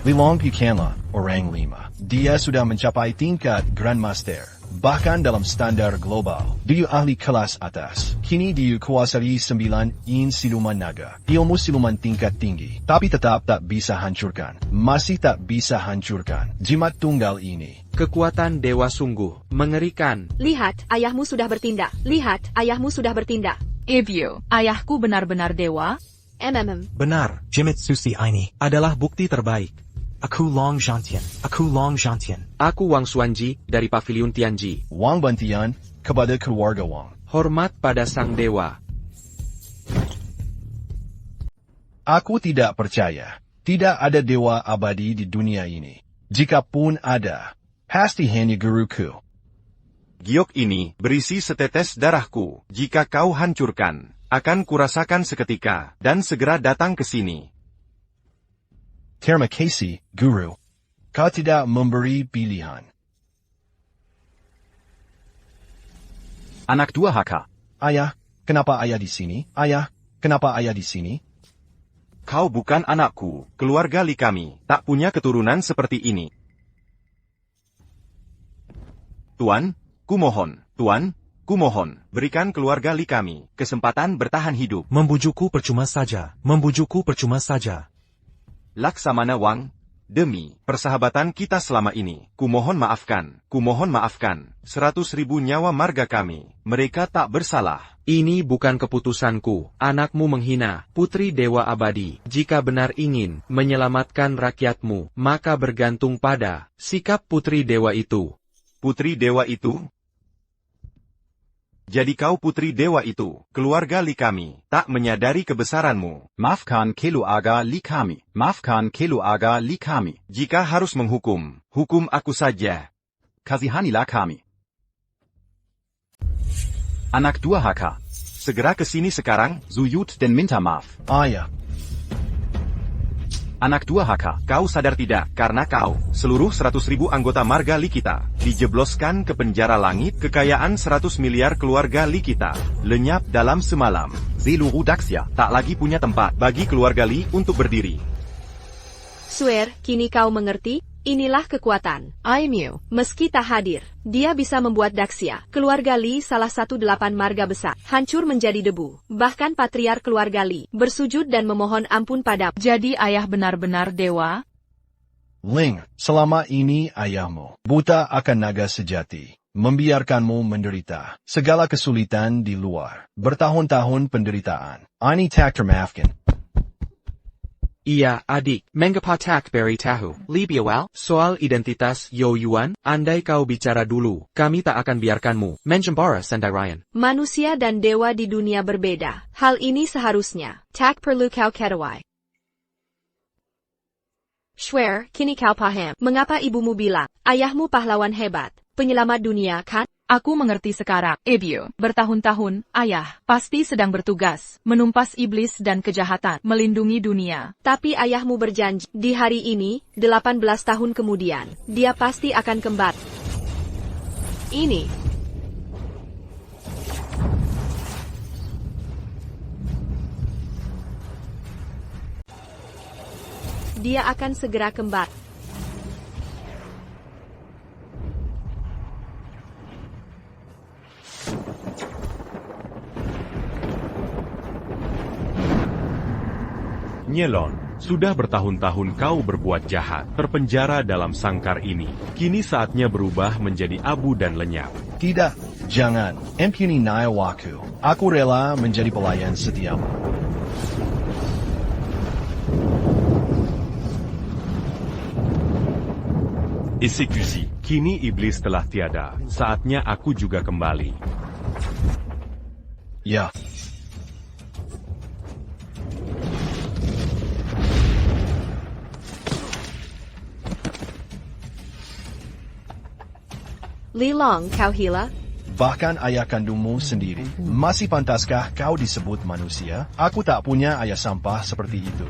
Li Long bukanlah orang lima. Dia sudah mencapai tingkat Grandmaster. Bahkan dalam standar global. Dia ahli kelas atas. Kini dia kuasai 9 siluman naga. Ilmu siluman tingkat tinggi. Tapi tetap tak bisa hancurkan. Masih tak bisa hancurkan jimat tunggal ini. Kekuatan dewa sungguh mengerikan. Lihat, ayahmu sudah bertindak. Lihat, ayahmu sudah bertindak. Ibyu, ayahku benar-benar dewa? Benar, Jimit Susi ini. adalah bukti terbaik. Aku Long Jantian. Aku Long Jantian. Aku Wang Xuanji dari Pavilion Tianji. Wang Bantian kepada keluarga Wang. Hormat pada sang dewa. Aku tidak percaya. Tidak ada dewa abadi di dunia ini. Jikapun ada, pasti hanya guruku. Giok ini berisi setetes darahku. Jika kau hancurkan, akan kurasakan seketika, dan segera datang ke sini. Terima kasih, Guru. Kau tidak memberi pilihan. Anak durhaka. Ayah, kenapa ayah di sini? Ayah, kenapa ayah di sini? Kau bukan anakku, keluarga Li kami, tak punya keturunan seperti ini. Tuan, kumohon, Kumohon, berikan keluarga Li kami kesempatan bertahan hidup. Membujukku percuma saja. Membujukku percuma saja. Laksamana Wang, demi persahabatan kita selama ini, kumohon maafkan. 100.000 nyawa marga kami. Mereka tak bersalah. Ini bukan keputusanku. Anakmu menghina Putri Dewa Abadi. Jika benar ingin menyelamatkan rakyatmu, maka bergantung pada sikap Putri Dewa itu. Putri Dewa itu? Jadi kau Putri Dewa itu, keluarga Li kami, tak menyadari kebesaranmu. Maafkan keluarga Li kami. Maafkan keluarga Li kami. Jika harus menghukum, hukum aku saja. Kasihanilah kami. Anak durhaka, segera ke sini sekarang, Zuyut, dan minta maaf. Ayah, Anak durhaka, kau sadar tidak, karena kau, seluruh 100.000 anggota marga Li kita, dijebloskan ke penjara langit, kekayaan 100 miliar keluarga Li kita, lenyap dalam semalam. Seluruh Daxia, tak lagi punya tempat bagi keluarga Li untuk berdiri. Swear, kini kau mengerti? Inilah kekuatan Aimyu. Meski tak hadir, dia bisa membuat Daxia, keluarga Li salah satu 8 marga besar, hancur menjadi debu. Bahkan patriark keluarga Li bersujud dan memohon ampun pada. Jadi ayah benar-benar dewa? Ling, selama ini ayahmu buta akan naga sejati, membiarkanmu menderita segala kesulitan di luar, bertahun-tahun penderitaan. Ini tak termaafkan. Iya, adik. Mengepatak beri tahu. Li Biawal, soal identitas Yo Yuan, andai kau bicara dulu, kami tak akan biarkanmu menjembara sendirian. Manusia dan dewa di dunia berbeda. Hal ini seharusnya tak perlu kau ketahui. Swear, kini kau paham mengapa ibumu bilang ayahmu pahlawan hebat, penyelamat dunia, kan? Aku mengerti sekarang, Ebio. Bertahun-tahun, ayah pasti sedang bertugas, menumpas iblis dan kejahatan, melindungi dunia. Tapi ayahmu berjanji, di hari ini, 18 tahun kemudian, dia pasti akan kembali. Ini. Dia akan segera kembali. Nyelon, sudah bertahun-tahun kau berbuat jahat, terpenjara dalam sangkar ini. Kini saatnya berubah menjadi abu dan lenyap. Tidak, jangan. Empuni Nayawaku. Aku rela menjadi pelayan setiamu. Eksekusi, kini iblis telah tiada. Saatnya aku juga kembali. Ya. Li Long, kau hila? Bahkan ayah kandungmu sendiri. Masih pantaskah kau disebut manusia? Aku tak punya ayah sampah seperti itu.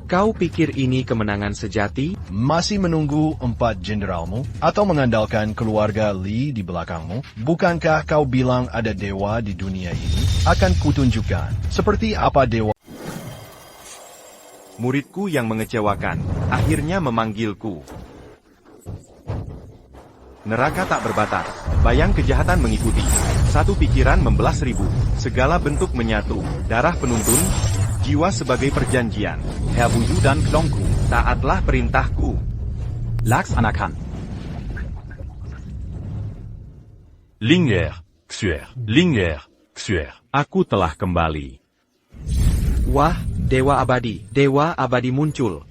Kau pikir ini kemenangan sejati? Masih menunggu 4 jenderalmu? Atau mengandalkan keluarga Li di belakangmu? Bukankah kau bilang ada dewa di dunia ini? Akan kutunjukkan seperti apa dewa. Muridku yang mengecewakan, akhirnya memanggilku. Neraka tak berbatas, bayang kejahatan mengikuti. Satu pikiran membelah 1000, segala bentuk menyatu, darah penuntun, jiwa sebagai perjanjian. Herbuyu dan klongku, taatlah perintahku. Laksanakan. Linger, Xuer, aku telah kembali. Wah, Dewa Abadi muncul.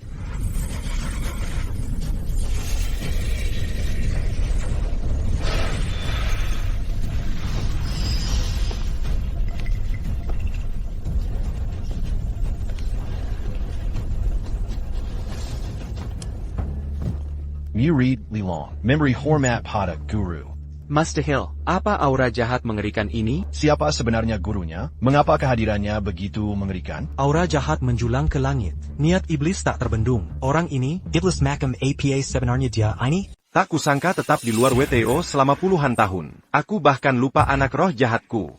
Murid Li Long, memberi hormat pada guru. Mustahil, apa aura jahat mengerikan ini? Siapa sebenarnya gurunya? Mengapa kehadirannya begitu mengerikan? Aura jahat menjulang ke langit. Niat iblis tak terbendung. Orang ini, Iblis makam APA sebenarnya dia ini? Tak kusangka tetap di luar WTO selama puluhan tahun. Aku bahkan lupa anak roh jahatku.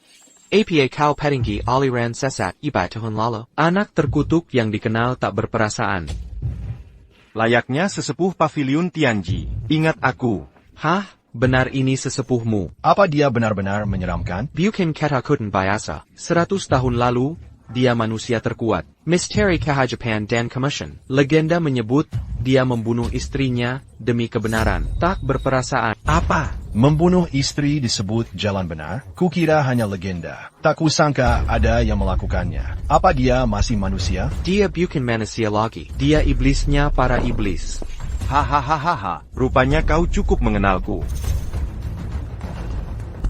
APA kau peringgi aliran sesat iba tahun lalu. Anak terkutuk yang dikenal tak berperasaan. Layaknya sesepuh pavilion Tianji. Ingat aku. Hah? Benar ini sesepuhmu. Apa dia benar-benar menyeramkan? Bukan ketakutan biasa. 100 tahun lalu, dia manusia terkuat. Misteri kehajapan dan commotion. Legenda menyebut, dia membunuh istrinya, demi kebenaran. Tak berperasaan. Apa? Membunuh istri disebut jalan benar? Kukira hanya legenda. Tak kusangka ada yang melakukannya. Apa dia masih manusia? Dia bukan manusia lagi. Dia iblisnya para iblis. Hahaha, rupanya kau cukup mengenalku.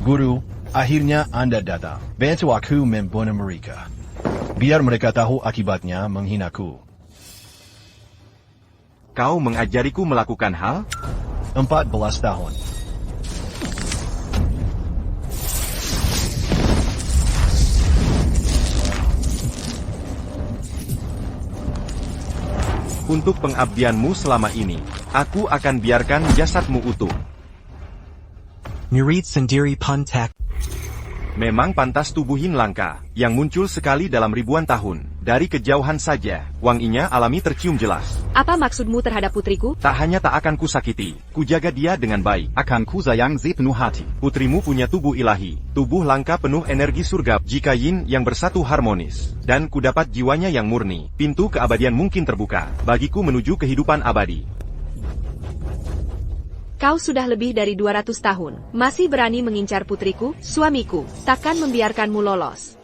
Guru, akhirnya Anda datang. Bantu aku membunuh mereka. Biar mereka tahu akibatnya menghinaku. Kau mengajariku melakukan hal? 14 tahun. Untuk pengabdianmu selama ini, aku akan biarkan jasadmu utuh. Murid sendiri puntak. Memang pantas tubuhin langka, yang muncul sekali dalam ribuan tahun. Dari kejauhan saja, wanginya alami tercium jelas. Apa maksudmu terhadap putriku? Tak hanya tak akan kusakiti, kujaga dia dengan baik. Akan ku sayang sepenuh hati. Putrimu punya tubuh ilahi, tubuh langka penuh energi surga. Jika yin yang bersatu harmonis, dan kudapat jiwanya yang murni, pintu keabadian mungkin terbuka, bagiku menuju kehidupan abadi. Kau sudah lebih dari 200 tahun, masih berani mengincar putriku, suamiku, takkan membiarkanmu lolos.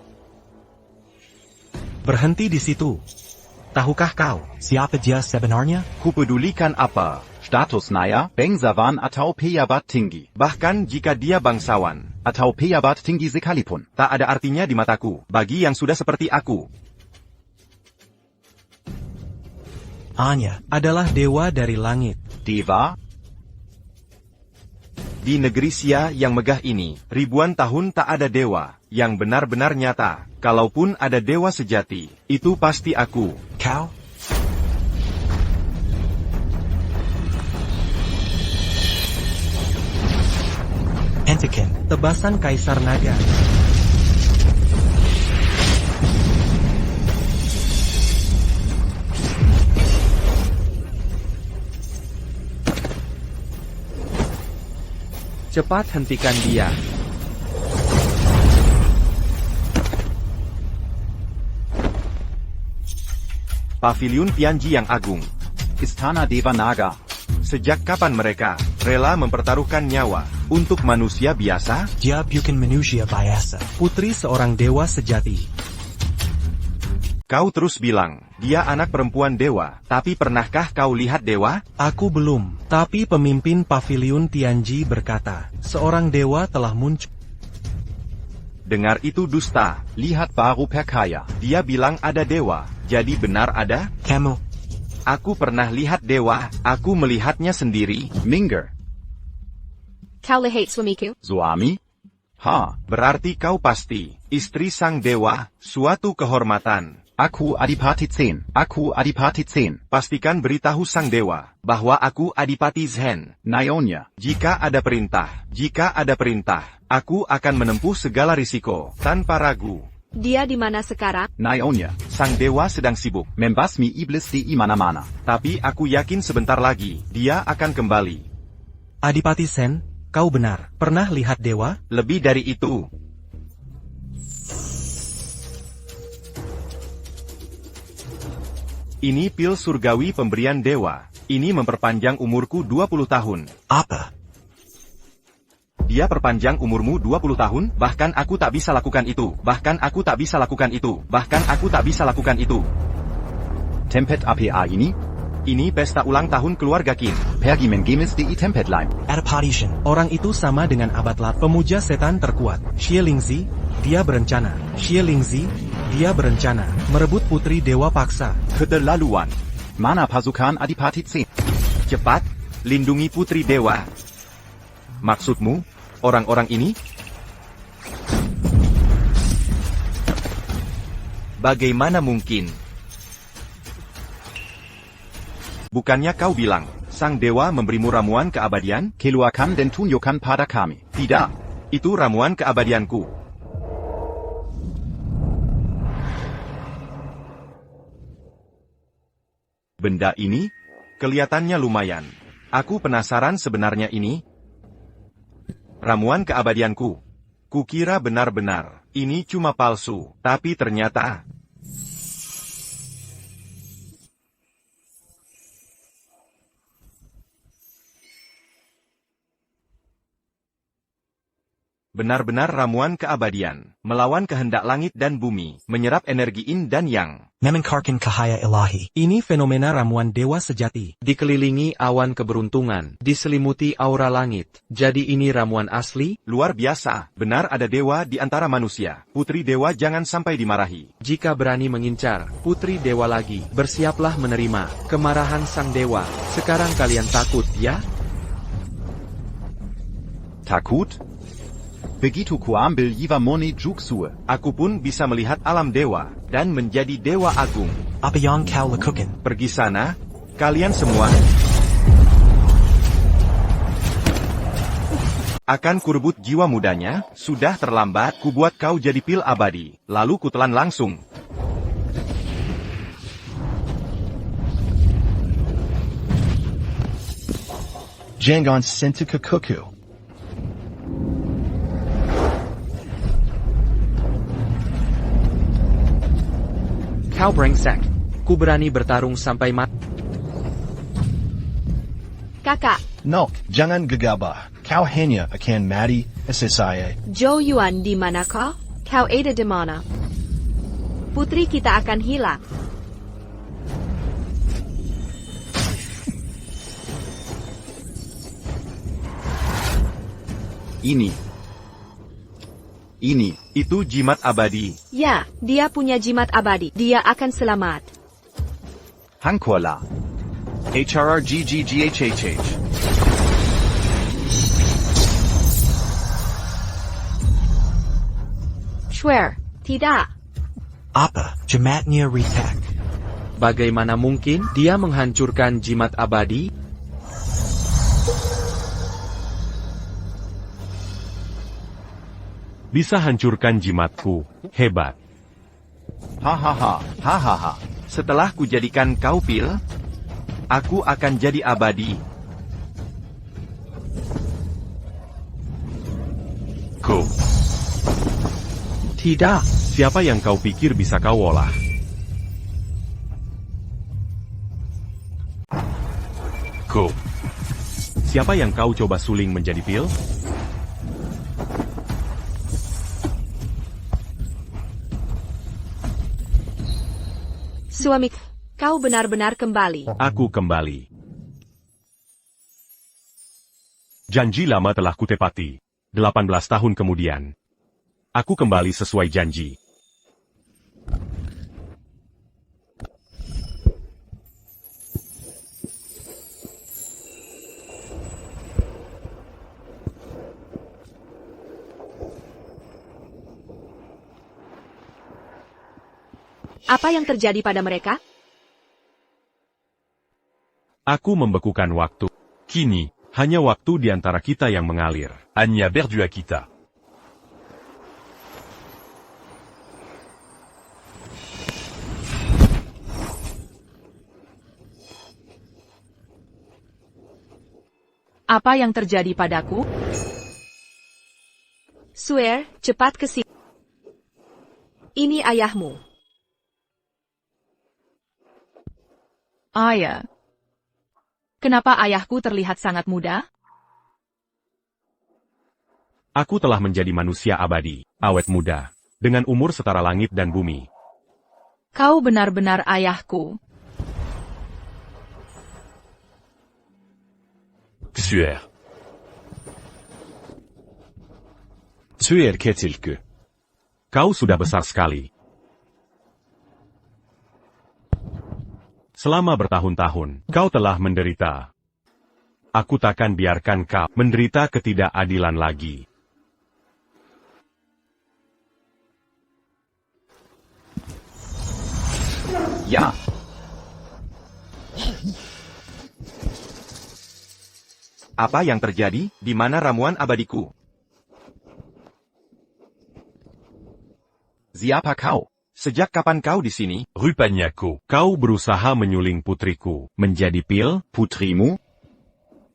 Berhenti di situ. Tahukah kau? Siapa dia sebenarnya? Kupedulikan apa? Status Naya, bangsawan atau pejabat tinggi. Bahkan jika dia bangsawan, Atau pejabat tinggi sekalipun. tak ada artinya di mataku, bagi yang sudah seperti aku. Anya. Adalah dewa dari langit. Deva, Di negeri Sia yang megah ini, ribuan tahun tak ada dewa yang benar-benar nyata. Kalaupun ada dewa sejati, itu pasti aku. Kau? Entikin. Tebasan Kaisar Naga. Cepat hentikan dia. Paviliun Tianji yang agung. Istana Dewa Naga. Sejak kapan mereka rela mempertaruhkan nyawa untuk manusia biasa? Dia bukan manusia biasa. Putri seorang dewa sejati. Kau terus bilang, dia anak perempuan dewa, tapi pernahkah kau lihat dewa? Aku belum, tapi pemimpin Paviliun Tianji berkata, seorang dewa telah muncul. Dengar itu dusta. Lihat baru perkaya. Dia bilang ada dewa, jadi benar ada? Kamu. Aku pernah lihat dewa, aku melihatnya sendiri. Minger. Kau lihat suamiku? Suami? Ha, Berarti kau pasti istri sang dewa, suatu kehormatan. aku Adipati 10. Aku Adipati 10. Pastikan beritahu sang dewa bahwa aku Adipati Zen. Nyonya. Jika ada perintah, aku akan menempuh segala risiko tanpa ragu. Dia di mana sekarang? Nyonya. Sang dewa sedang sibuk, Membasmi iblis di mana-mana. tapi aku yakin sebentar lagi dia akan kembali. Adipati Sen, kau benar, pernah lihat dewa? Lebih dari itu. Ini pil surgawi pemberian dewa. Ini memperpanjang umurku 20 tahun. Apa? Dia perpanjang umurmu 20 tahun, bahkan aku tak bisa lakukan itu. Bahkan aku tak bisa lakukan itu. Bahkan aku tak bisa lakukan itu. Tempet APA ini? Ini pesta ulang tahun keluarga Qin. Pergi menggemis di Tempetlein. Adipati Shen. Orang itu sama dengan abad lat, pemuja setan terkuat. Xie Lingzi, dia berencana. Xie Lingzi, dia berencana merebut putri dewa paksa. Keterlaluan. Mana pasukan Adipati 10. Cepat, lindungi putri dewa. Maksudmu, orang-orang ini? Bagaimana mungkin? Bukannya kau bilang, sang dewa memberimu ramuan keabadian? Keluarkan dan tunjukkan pada kami. Tidak, itu ramuan keabadianku. Benda ini, kelihatannya lumayan. Aku penasaran sebenarnya ini. ramuan keabadianku. Kukira benar-benar, ini cuma palsu, tapi ternyata... Benar-benar ramuan keabadian, melawan kehendak langit dan bumi, menyerap energi yin dan yang. Memenkarkan cahaya ilahi. Ini fenomena ramuan dewa sejati. Dikelilingi awan keberuntungan, diselimuti aura langit. Jadi ini ramuan asli? Luar biasa, benar ada dewa di antara manusia. Putri dewa jangan sampai dimarahi. Jika berani mengincar putri dewa lagi, bersiaplah menerima kemarahan sang dewa. Sekarang kalian takut, ya? Takut? Begitu ku ambil Yiva Moni Juksue. Aku pun bisa melihat alam dewa, dan menjadi dewa agung. Apa yang kau lakukan? Pergi sana, kalian semua. Akan kurebut jiwa mudanya, sudah terlambat, ku buat kau jadi pil abadi, lalu kutelan langsung. Jangan sentuh ke kuku. Kau brengsek. Ku berani bertarung sampai mati. Kakak, No, jangan gegabah. Kau hanya akan mati, saya. Zhou Yuan di mana kau? Kau ada di mana? Putri kita akan hilang. Ini, itu jimat abadi. Ya, dia punya jimat abadi. Dia akan selamat. Hankola. HRRGGGHHH. Swear, tidak. Apa? Jimatnya retak. Bagaimana mungkin dia menghancurkan jimat abadi? Bisa hancurkan jimatku. Hebat. Hahaha. Setelah kujadikan kau pil, aku akan jadi abadi. Ko. Tidak. Siapa yang kau pikir bisa kau olah? Ko. Siapa yang kau coba suling menjadi pil? Suamiku, kau benar-benar kembali. Aku kembali. Janji lama telah kutepati. 18 tahun kemudian. Aku kembali sesuai janji. Apa yang terjadi pada mereka? Aku membekukan waktu. Kini, hanya waktu di antara kita yang mengalir. Hanya berdua kita. Apa yang terjadi padaku? Swear, cepat ke sini. Ini ayahmu. Ayah. Kenapa ayahku terlihat sangat muda? Aku telah menjadi manusia abadi, awet muda, dengan umur setara langit dan bumi. Kau benar-benar ayahku. Suer. Suer ketilku. Kau sudah besar sekali. Selama bertahun-tahun, kau telah menderita. Aku takkan biarkan kau menderita ketidakadilan lagi. Ja. Apa yang terjadi? Di mana ramuan abadiku? Siapa kau? Sejak kapan kau di sini? Rupanya kau berusaha menyuling putriku menjadi pil. Putrimu?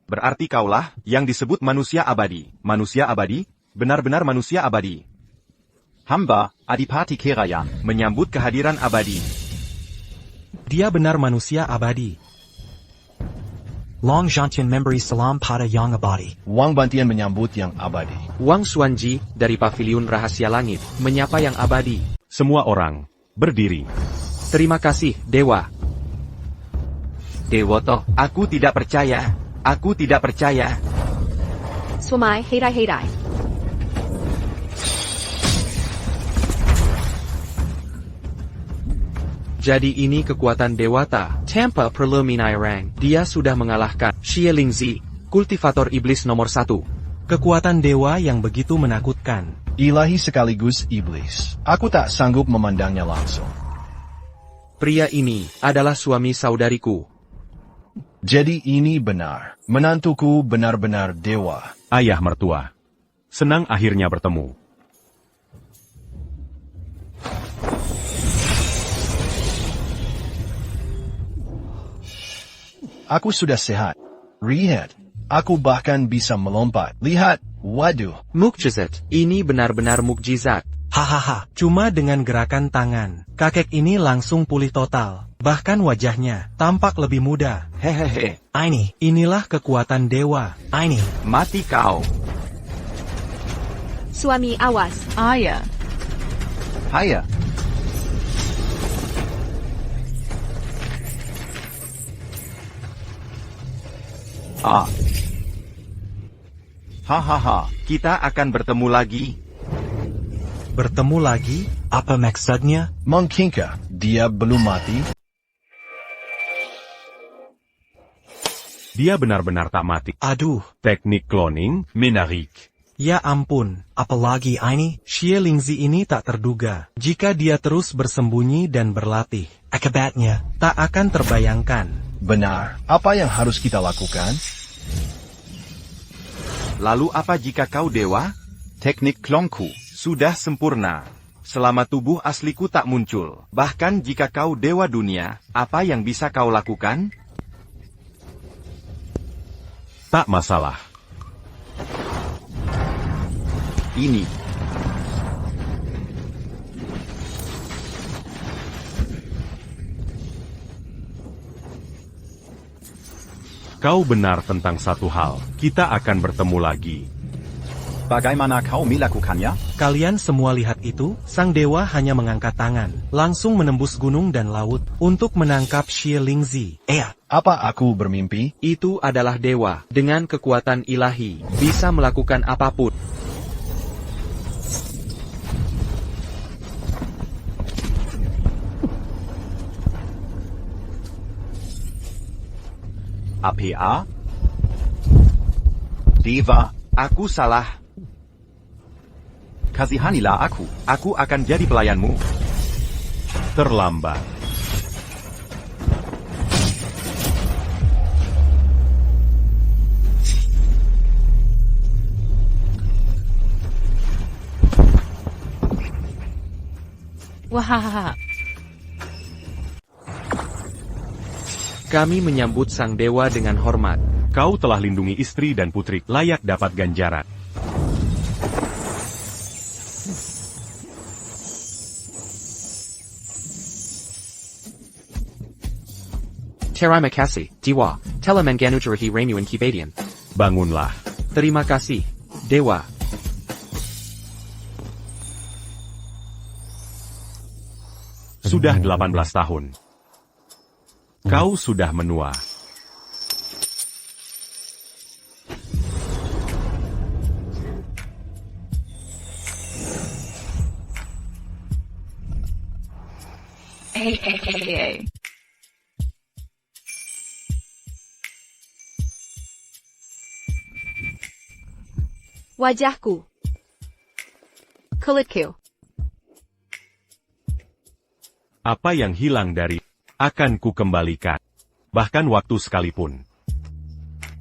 Berarti kaulah yang disebut manusia abadi. Manusia abadi? Benar-benar manusia abadi. Hamba, Adipati Kerayan. Menyambut kehadiran abadi. Dia benar manusia abadi. Long Jantian memberi salam pada yang abadi. Wang Bantian menyambut yang abadi. Wang Xuanji dari Paviliun Rahasia Langit menyapa yang abadi. Semua orang berdiri. Terima kasih, Dewa. Dewoto, aku tidak percaya. Aku tidak percaya. Sumai, heirai. Jadi ini kekuatan Dewata. Tanpa perlu minai rang. Dia sudah mengalahkan Xie Lingzi, kultivator iblis nomor 1. Kekuatan dewa yang begitu menakutkan. Ilahi sekaligus iblis. Aku tak sanggup memandangnya langsung. Pria ini adalah suami saudariku. Jadi ini benar. Menantuku benar-benar dewa. Ayah mertua. Senang akhirnya bertemu. Aku sudah sehat. Lihat. Aku bahkan bisa melompat. Lihat. Waduh. Mukjizat. Ini benar-benar mukjizat. Hahaha, cuma dengan gerakan tangan, kakek ini langsung pulih total. Bahkan wajahnya tampak lebih muda. Hehehe. Aini, Inilah kekuatan dewa. Aini. Mati kau. Suami, awas. Ayah. Haya. Ah. Hahaha, kita akan bertemu lagi. Bertemu lagi? Apa maksudnya? Mungkinkah dia belum mati? Dia benar-benar tak mati. Aduh, Teknik cloning menarik. ya ampun. Apalagi Aini? Xie Lingzi ini tak terduga. Jika dia terus bersembunyi dan berlatih, Akibatnya, tak akan terbayangkan. Benar. Apa yang harus kita lakukan? Lalu apa jika kau dewa? Teknik Klongku. Sudah sempurna. Selama tubuh asliku tak muncul. Bahkan jika kau dewa dunia, apa yang bisa kau lakukan? Tak masalah. Ini. Kau benar tentang satu hal. Kita akan bertemu lagi. Bagaimana kau melakukannya? Kalian semua lihat itu, sang dewa hanya mengangkat tangan, langsung menembus gunung dan laut, untuk menangkap Xie Lingzi. Apa aku bermimpi? Itu adalah dewa. Dengan kekuatan ilahi, bisa melakukan apapun. APA? Dewa, Aku salah. kasihanilah aku. Aku akan jadi pelayanmu. Terlambat. Wahahaha. Kami menyambut sang dewa dengan hormat. Kau telah lindungi istri dan putri, layak dapat ganjaran. Terima kasih, Dewa. Telah menganugerahi Ramuan Kibadian. Bangunlah. Terima kasih, Dewa. Sudah 18 tahun. Kau sudah menua. Hey. Wajahku. Kulitku. Apa yang hilang dari akan ku kembalikan. Bahkan waktu sekalipun.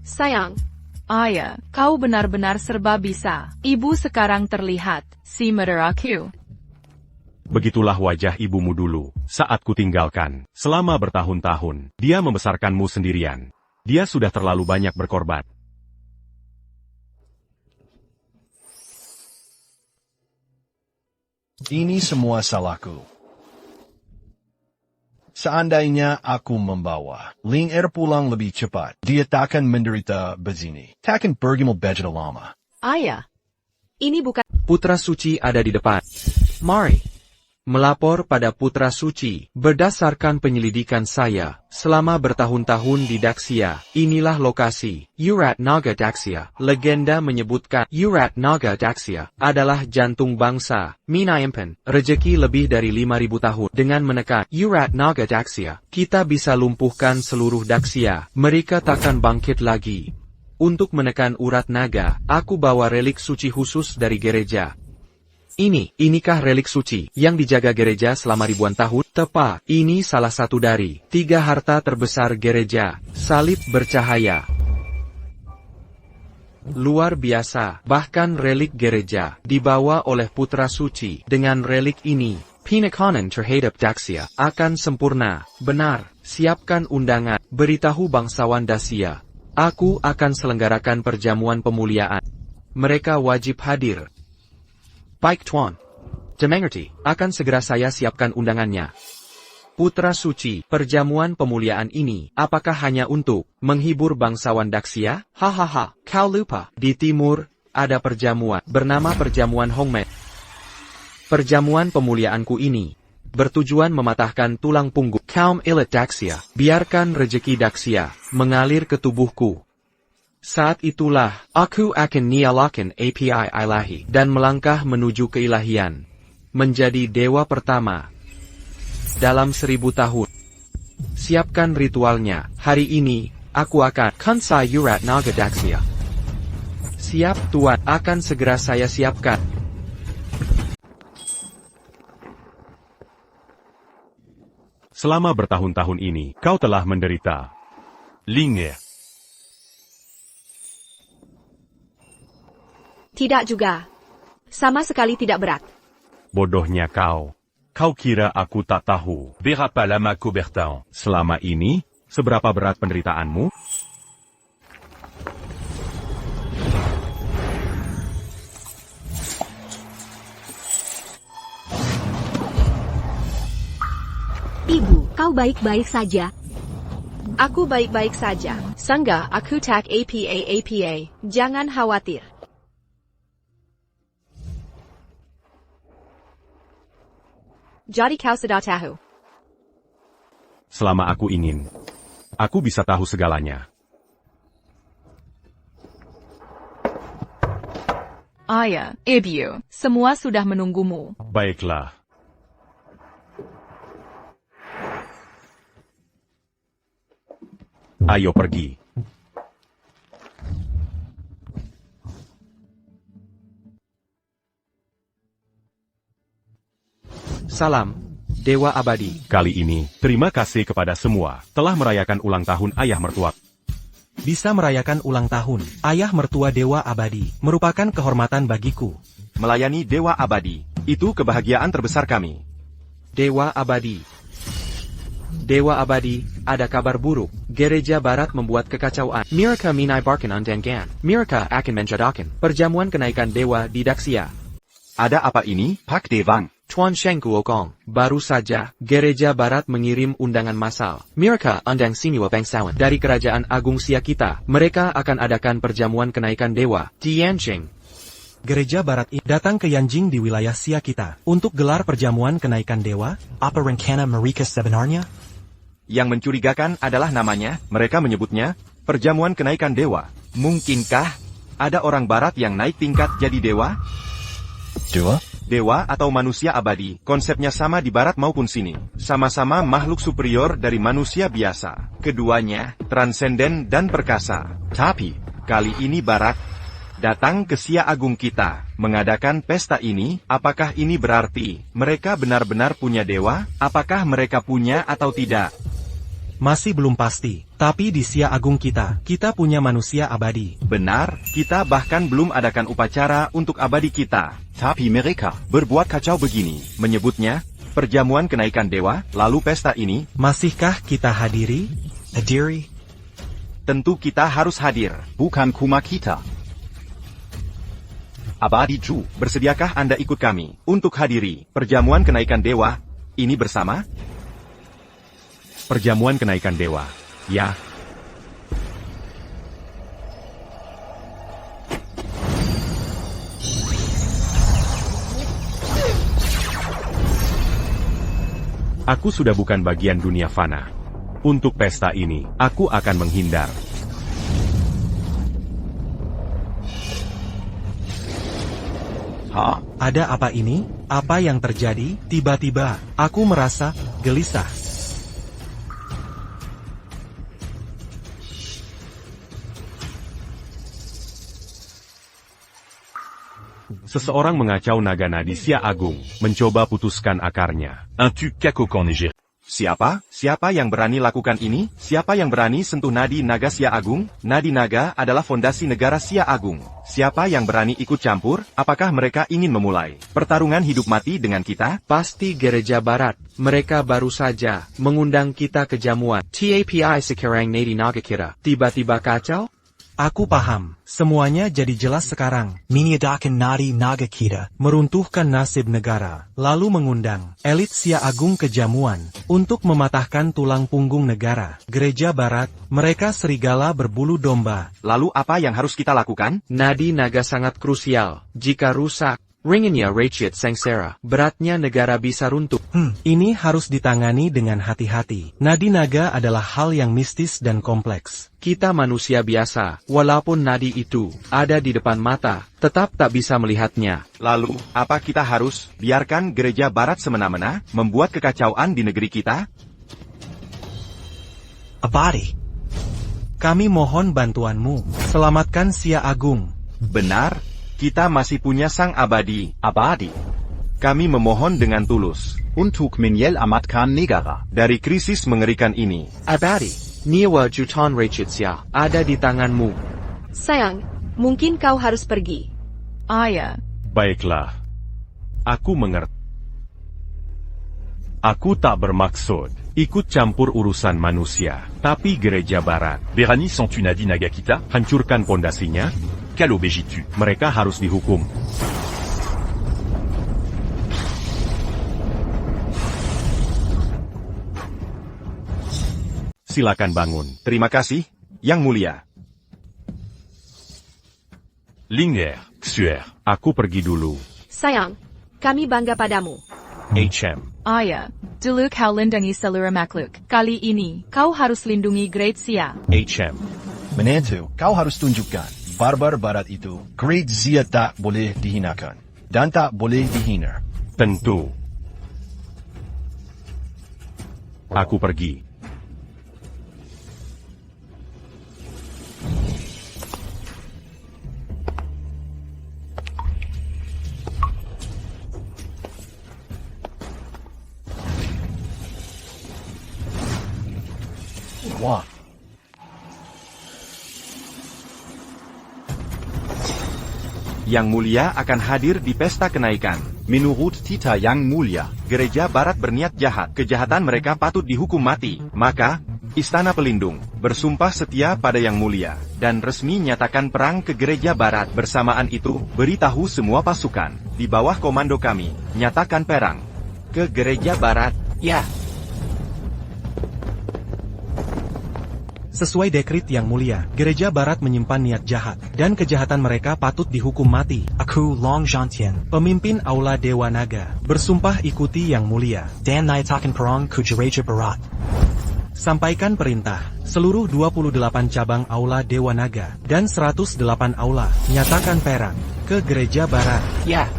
Sayang. Ayah, kau benar-benar serba bisa. Ibu sekarang terlihat, si aku. Begitulah wajah ibumu dulu, saat ku tinggalkan. Selama bertahun-tahun, dia membesarkanmu sendirian. Dia sudah terlalu banyak berkorban. Ini semua salahku. Seandainya aku membawa Ling Er pulang lebih cepat, dia takkan menderita begini. Takkan pergi begitu lama. Ayah, ini bukan... Putra Suci ada di depan. Mari. Melapor pada Putra Suci, berdasarkan penyelidikan saya, selama bertahun-tahun di Daxia, inilah lokasi, Urat Naga Daxia. Legenda menyebutkan, Urat Naga Daxia, adalah jantung bangsa, Minayampan, rejeki lebih dari 5.000 tahun. Dengan menekan, Urat Naga Daxia, kita bisa lumpuhkan seluruh Daxia, mereka takkan bangkit lagi. Untuk menekan urat naga, aku bawa relik suci khusus dari gereja. Inikah relik suci yang dijaga gereja selama ribuan tahun? Tepat, ini salah satu dari 3 harta terbesar gereja, salib bercahaya. Luar biasa, bahkan relik gereja dibawa oleh Putra Suci. Dengan relik ini, penekanan terhadap Daxia akan sempurna. Benar, siapkan undangan, beritahu bangsawan Daxia. Aku akan selenggarakan perjamuan pemuliaan. Mereka wajib hadir. Baik Tuan. Dimengerti, akan segera saya siapkan undangannya. Putra Suci, perjamuan pemuliaan ini, apakah hanya untuk menghibur bangsawan Daxia? Hahaha, kau lupa, di timur, ada perjamuan, bernama perjamuan Hongmen. Perjamuan pemuliaanku ini, bertujuan mematahkan tulang punggung kaum elit Daxia, biarkan rejeki Daxia, mengalir ke tubuhku. Saat itulah, aku akan nyalakan API ilahi dan melangkah menuju keilahian. Menjadi dewa pertama. Dalam 1000 tahun. Siapkan ritualnya, hari ini, aku akan Kansai Urat Naga Daxia. Siap Tuan, akan segera saya siapkan. Selama bertahun-tahun ini, kau telah menderita. Ling Er. Tidak juga. Sama sekali tidak berat. Bodohnya kau. Kau kira aku tak tahu. Berapa lama kau bertahan? Selama ini, seberapa berat penderitaanmu? Ibu, kau baik-baik saja. Aku baik-baik saja. Sangga, aku tak apa. Jangan khawatir. Jadi kau sudah tahu. Selama aku ingin, aku bisa tahu segalanya. Ayah, ibu, semua sudah menunggumu. Baiklah. Ayo pergi. Salam, Dewa Abadi. Kali ini, terima kasih kepada semua telah merayakan ulang tahun ayah mertua. Bisa merayakan ulang tahun, ayah mertua Dewa Abadi, merupakan kehormatan bagiku. Melayani Dewa Abadi, itu kebahagiaan terbesar kami. Dewa Abadi. Dewa Abadi, ada kabar buruk. Gereja Barat membuat kekacauan. Mereka minai barkan undangan. Mereka akan menjadakan perjamuan kenaikan dewa di Daxia. Ada apa ini, Pak Dewang? Tuan Sheng Kuokong, baru saja, Gereja Barat mengirim undangan massal. Mereka undang semua bangsawan dari Kerajaan Agung Sia kita. Mereka akan adakan perjamuan kenaikan dewa di Yanjing. Gereja Barat ini datang ke Yanjing di wilayah Sia kita untuk gelar perjamuan kenaikan dewa. Apa rencana mereka sebenarnya? Yang mencurigakan adalah namanya, mereka menyebutnya, perjamuan kenaikan dewa. Mungkinkah ada orang Barat yang naik tingkat jadi dewa? Dewa? Dewa atau manusia abadi, konsepnya sama di barat maupun sini. Sama-sama makhluk superior dari manusia biasa. Keduanya, transenden dan perkasa. Tapi, kali ini barat, datang ke Sia Agung kita, mengadakan pesta ini, apakah ini berarti, mereka benar-benar punya dewa? Apakah mereka punya atau tidak? Masih belum pasti, tapi di Sia Agung kita punya manusia abadi. Benar, kita bahkan belum adakan upacara untuk abadi kita. Tapi mereka Berbuat kacau begini, menyebutnya, perjamuan kenaikan dewa, lalu pesta ini, Masihkah kita hadiri? Hadiri? tentu kita harus hadir. bukan kuma kita. Abadi Ju. Bersediakah Anda ikut kami untuk hadiri perjamuan kenaikan dewa ini bersama? Perjamuan kenaikan dewa. Ya. Aku sudah bukan bagian dunia fana. Untuk pesta ini, aku akan menghindar. Ada apa ini? Apa yang terjadi? Tiba-tiba, aku merasa gelisah. Seseorang mengacau naga nadi Sia Agung, mencoba putuskan akarnya. Siapa? Siapa yang berani lakukan ini? Siapa yang berani sentuh nadi naga Sia Agung? Nadi naga adalah fondasi negara Sia Agung. Siapa yang berani ikut campur? Apakah mereka ingin memulai pertarungan hidup mati dengan kita? Pasti Gereja Barat. Mereka baru saja mengundang kita ke jamuan. TAPI sekarang nadi naga kita. Tiba-tiba kacau? Aku paham. Semuanya jadi jelas sekarang. Miniadakan Nadi Naga kita. Meruntuhkan nasib negara, lalu mengundang elit Sia Agung ke jamuan untuk mematahkan tulang punggung negara. Gereja Barat, mereka serigala berbulu domba. Lalu apa yang harus kita lakukan? Nadi naga sangat krusial. Jika rusak, ringannya rakyat sengsara. Beratnya negara bisa runtuh. Ini harus ditangani dengan hati-hati. Nadi naga adalah hal yang mistis dan kompleks. Kita manusia biasa, walaupun nadi itu ada di depan mata, tetap tak bisa melihatnya. Lalu, apa kita harus biarkan Gereja Barat semena-mena membuat kekacauan di negeri kita? Abadi. Kami mohon bantuanmu. Selamatkan Sia Agung. Benar, kita masih punya Sang Abadi. Abadi. Kami memohon dengan tulus. Untuk menyelamatkan negara. Dari krisis mengerikan ini. Abadi, Niwa Juton Rachitsia, ada di tanganmu. Sayang, mungkin kau harus pergi. Ayah. Baiklah. Aku mengerti. Aku tak bermaksud ikut campur urusan manusia, tapi Gereja Barat. Berani sans tu Nadi Naga kita? Hancurkan pondasinya. Quel obégitu? Mereka harus dihukum. Silakan bangun. Terima kasih, Yang Mulia. Linger, Xuer. Aku pergi dulu. Sayang, kami bangga padamu. HM. Ayah, dulu kau lindungi seluruh makhluk. Kali ini, kau harus lindungi Great Sia. HM. Menentu, kau harus tunjukkan, barbar barat itu, Great Zia tak boleh dihinakan. Dan tak boleh dihina. Tentu. Aku pergi. Wah. Yang Mulia akan hadir di pesta kenaikan. Menurut Tita Yang Mulia, Gereja Barat berniat jahat. Kejahatan mereka patut dihukum mati. Maka, Istana Pelindung bersumpah setia pada Yang Mulia dan resmi nyatakan perang ke Gereja Barat. Bersamaan itu, beritahu semua pasukan di bawah komando kami, nyatakan perang ke Gereja Barat. Ya. Sesuai dekrit Yang Mulia, Gereja Barat menyimpan niat jahat, dan kejahatan mereka patut dihukum mati. Aku Long Jantian. Pemimpin Aula Dewa Naga, bersumpah ikuti Yang Mulia. Dan nyatakan perang ke Gereja Barat. Sampaikan perintah, seluruh 28 cabang Aula Dewa Naga, dan 108 Aula, nyatakan perang ke Gereja Barat. Ya.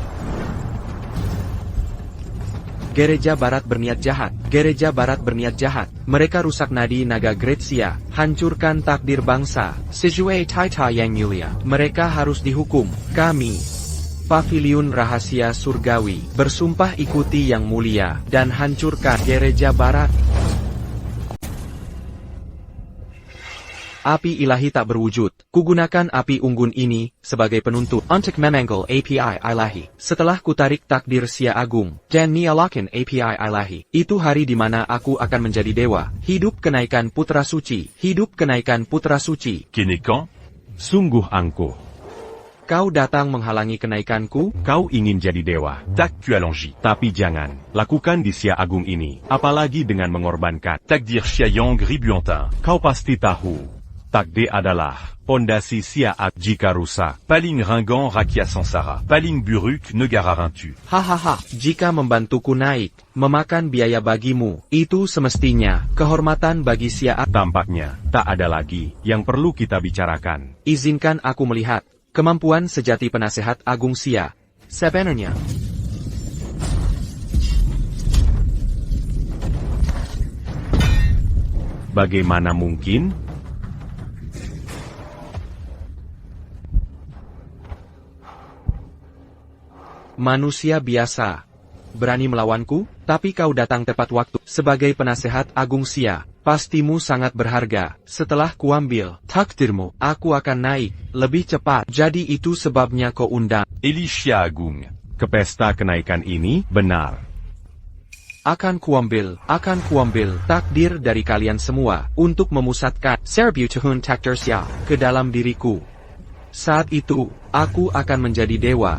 Gereja Barat berniat jahat. Gereja Barat berniat jahat. Mereka rusak nadi naga Great Sia, hancurkan takdir bangsa. Sesuai Tita Yang Mulia, mereka harus dihukum. Kami, Paviliun Rahasia Surgawi, bersumpah ikuti Yang Mulia dan hancurkan Gereja Barat. Api ilahi tak berwujud. Kugunakan api unggun ini sebagai penuntut untuk memanggil API ilahi. Setelah kutarik takdir Sia Agung dan nyalakan API ilahi, itu hari di mana aku akan menjadi dewa. Hidup kenaikan putra suci. Hidup kenaikan putra suci. Kini quand? Sungguh angkuh. Kau datang menghalangi kenaikanku? Kau ingin jadi dewa. Takdir Alangi. Tapi jangan, lakukan di Xia Agung ini, apalagi dengan mengorbankan. Takdir Xiayang Ribuantin. Kau pasti tahu, takdir adalah pondasi Xia Agung jika rusak. Paling Ringan Rakia Sansara. Paling Buruk Negara Rintu. Hahaha, jika membantuku naik, memakan biaya bagimu, itu semestinya kehormatan bagi Xia Agung. Tampaknya, tak ada lagi yang perlu kita bicarakan. Izinkan aku melihat kemampuan sejati penasehat Agung Xia. Sebenarnya, bagaimana mungkin? Manusia biasa berani melawanku, tapi kau datang tepat waktu. Sebagai penasehat Agung Xia, pastimu sangat berharga. Setelah kuambil takdirmu, aku akan naik lebih cepat. Jadi itu sebabnya kau undang. Eli Xia Agung. Ke pesta kenaikan ini, benar. Akan kuambil takdir dari kalian semua untuk memusatkan Serbutuhun takdir Xia ke dalam diriku. Saat itu, aku akan menjadi dewa.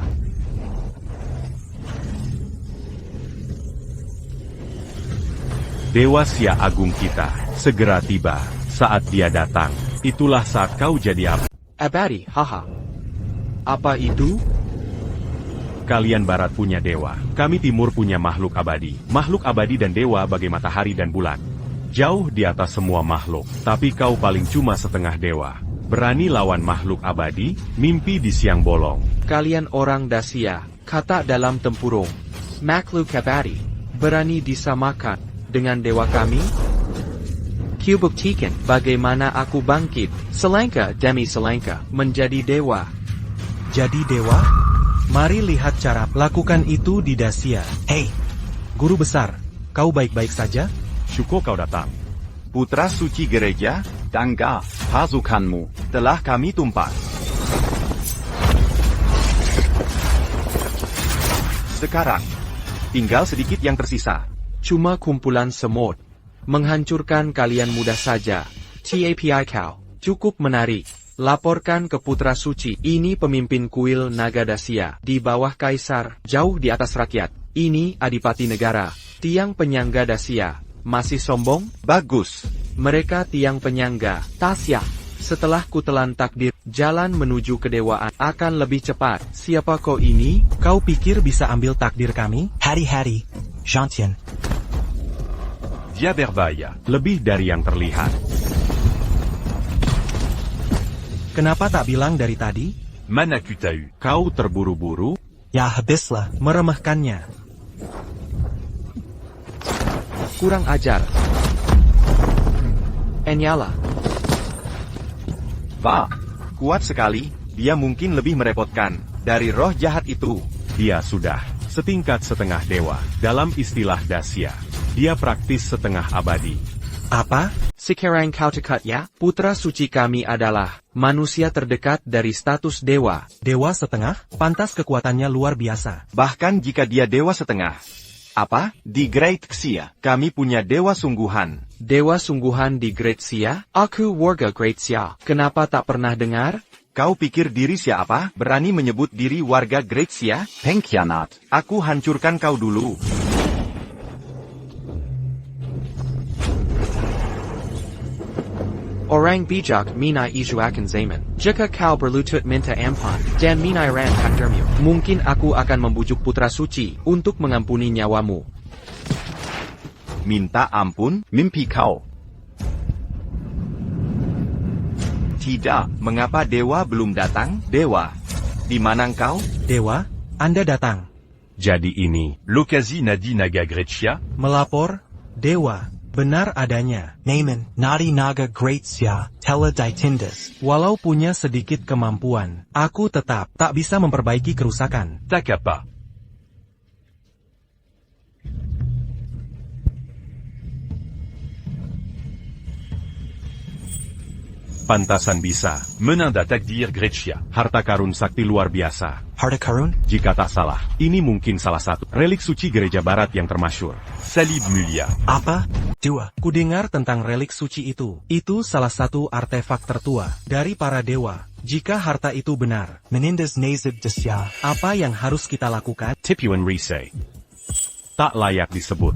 Dewa Xia Agung kita segera tiba. Saat dia datang, itulah saat kau jadi apa? Abadi, haha. Apa itu? Kalian barat punya dewa, kami timur punya makhluk abadi. Makhluk abadi dan dewa bagai matahari dan bulan. Jauh di atas semua makhluk, tapi kau paling cuma setengah dewa. Berani lawan makhluk abadi, mimpi di siang bolong. Kalian orang Dacia, kata dalam tempurung. Makhluk abadi, berani disamakan dengan dewa kami? Kubuktikan bagaimana aku bangkit, selangkah demi selangkah, menjadi dewa. Jadi dewa? Mari lihat cara lakukan itu di Dacia. Hey, Guru besar, kau baik-baik saja? Syukur kau datang. Putra suci gereja, Dangga, pasukanmu telah kami tumpas. Sekarang, tinggal sedikit yang tersisa. Cuma kumpulan semut. Menghancurkan kalian mudah saja. Tapi kau, cukup menarik. Laporkan ke Putra Suci. Ini pemimpin kuil Naga Dacia. Di bawah Kaisar, jauh di atas rakyat. Ini Adipati Negara. Tiang penyangga Dacia. Masih sombong? Bagus. Mereka tiang penyangga. Tasya. Setelah kutelan takdir, jalan menuju kedewaan akan lebih cepat. Siapa kau ini? Kau pikir bisa ambil takdir kami? Hari-hari, Gentian. Dia berbahaya. Lebih dari yang terlihat. Kenapa tak bilang dari tadi? Mana Kutau. Kau terburu-buru? Ya habislah. Meremehkannya. Kurang ajar. Enyala. Pak, kuat sekali. Dia mungkin lebih merepotkan dari roh jahat itu. Dia sudah setingkat setengah dewa. Dalam istilah Dacia, dia praktis setengah abadi. Apa? Sekarang kau dekat ya? Putra suci kami adalah manusia terdekat dari status dewa. Dewa setengah? Pantas kekuatannya luar biasa. Bahkan jika dia dewa setengah. Apa? Di Great Xia, kami punya dewa sungguhan. Dewa sungguhan di Great Xia? Aku warga Great Xia. Kenapa tak pernah dengar? Kau pikir diri siapa? Berani menyebut diri warga Great Xia? Pengkhianat. Aku hancurkan kau dulu. Orang bijak minai isu akan zaman. Jika kau berlutut minta ampun, dan minai ran takdirmu, mungkin aku akan membujuk Putra Suci untuk mengampuni nyawamu. Minta ampun? Mimpi kau. Tidak, mengapa dewa belum datang? Dewa, di mana engkau? Dewa, Anda datang. Jadi ini, Lokazi Nadi Naga Grecia. Melapor, Dewa, benar adanya. Naaman, Nadi Naga Great Xia, Tela Ditindus. Walau punya sedikit kemampuan, aku tetap tak bisa memperbaiki kerusakan. Takapa. Pantasan bisa. Menanda takdir Grecia. Harta karun sakti luar biasa. Harta karun? Jika tak salah, ini mungkin salah satu relik suci gereja barat yang termasyur. Salib mulia. Apa? Dua. Kudengar tentang relik suci itu. Itu salah satu artefak tertua dari para dewa. Jika harta itu benar, Menindas Nazib Desya. apa yang harus kita lakukan? Tipuan Rise. Tak layak disebut.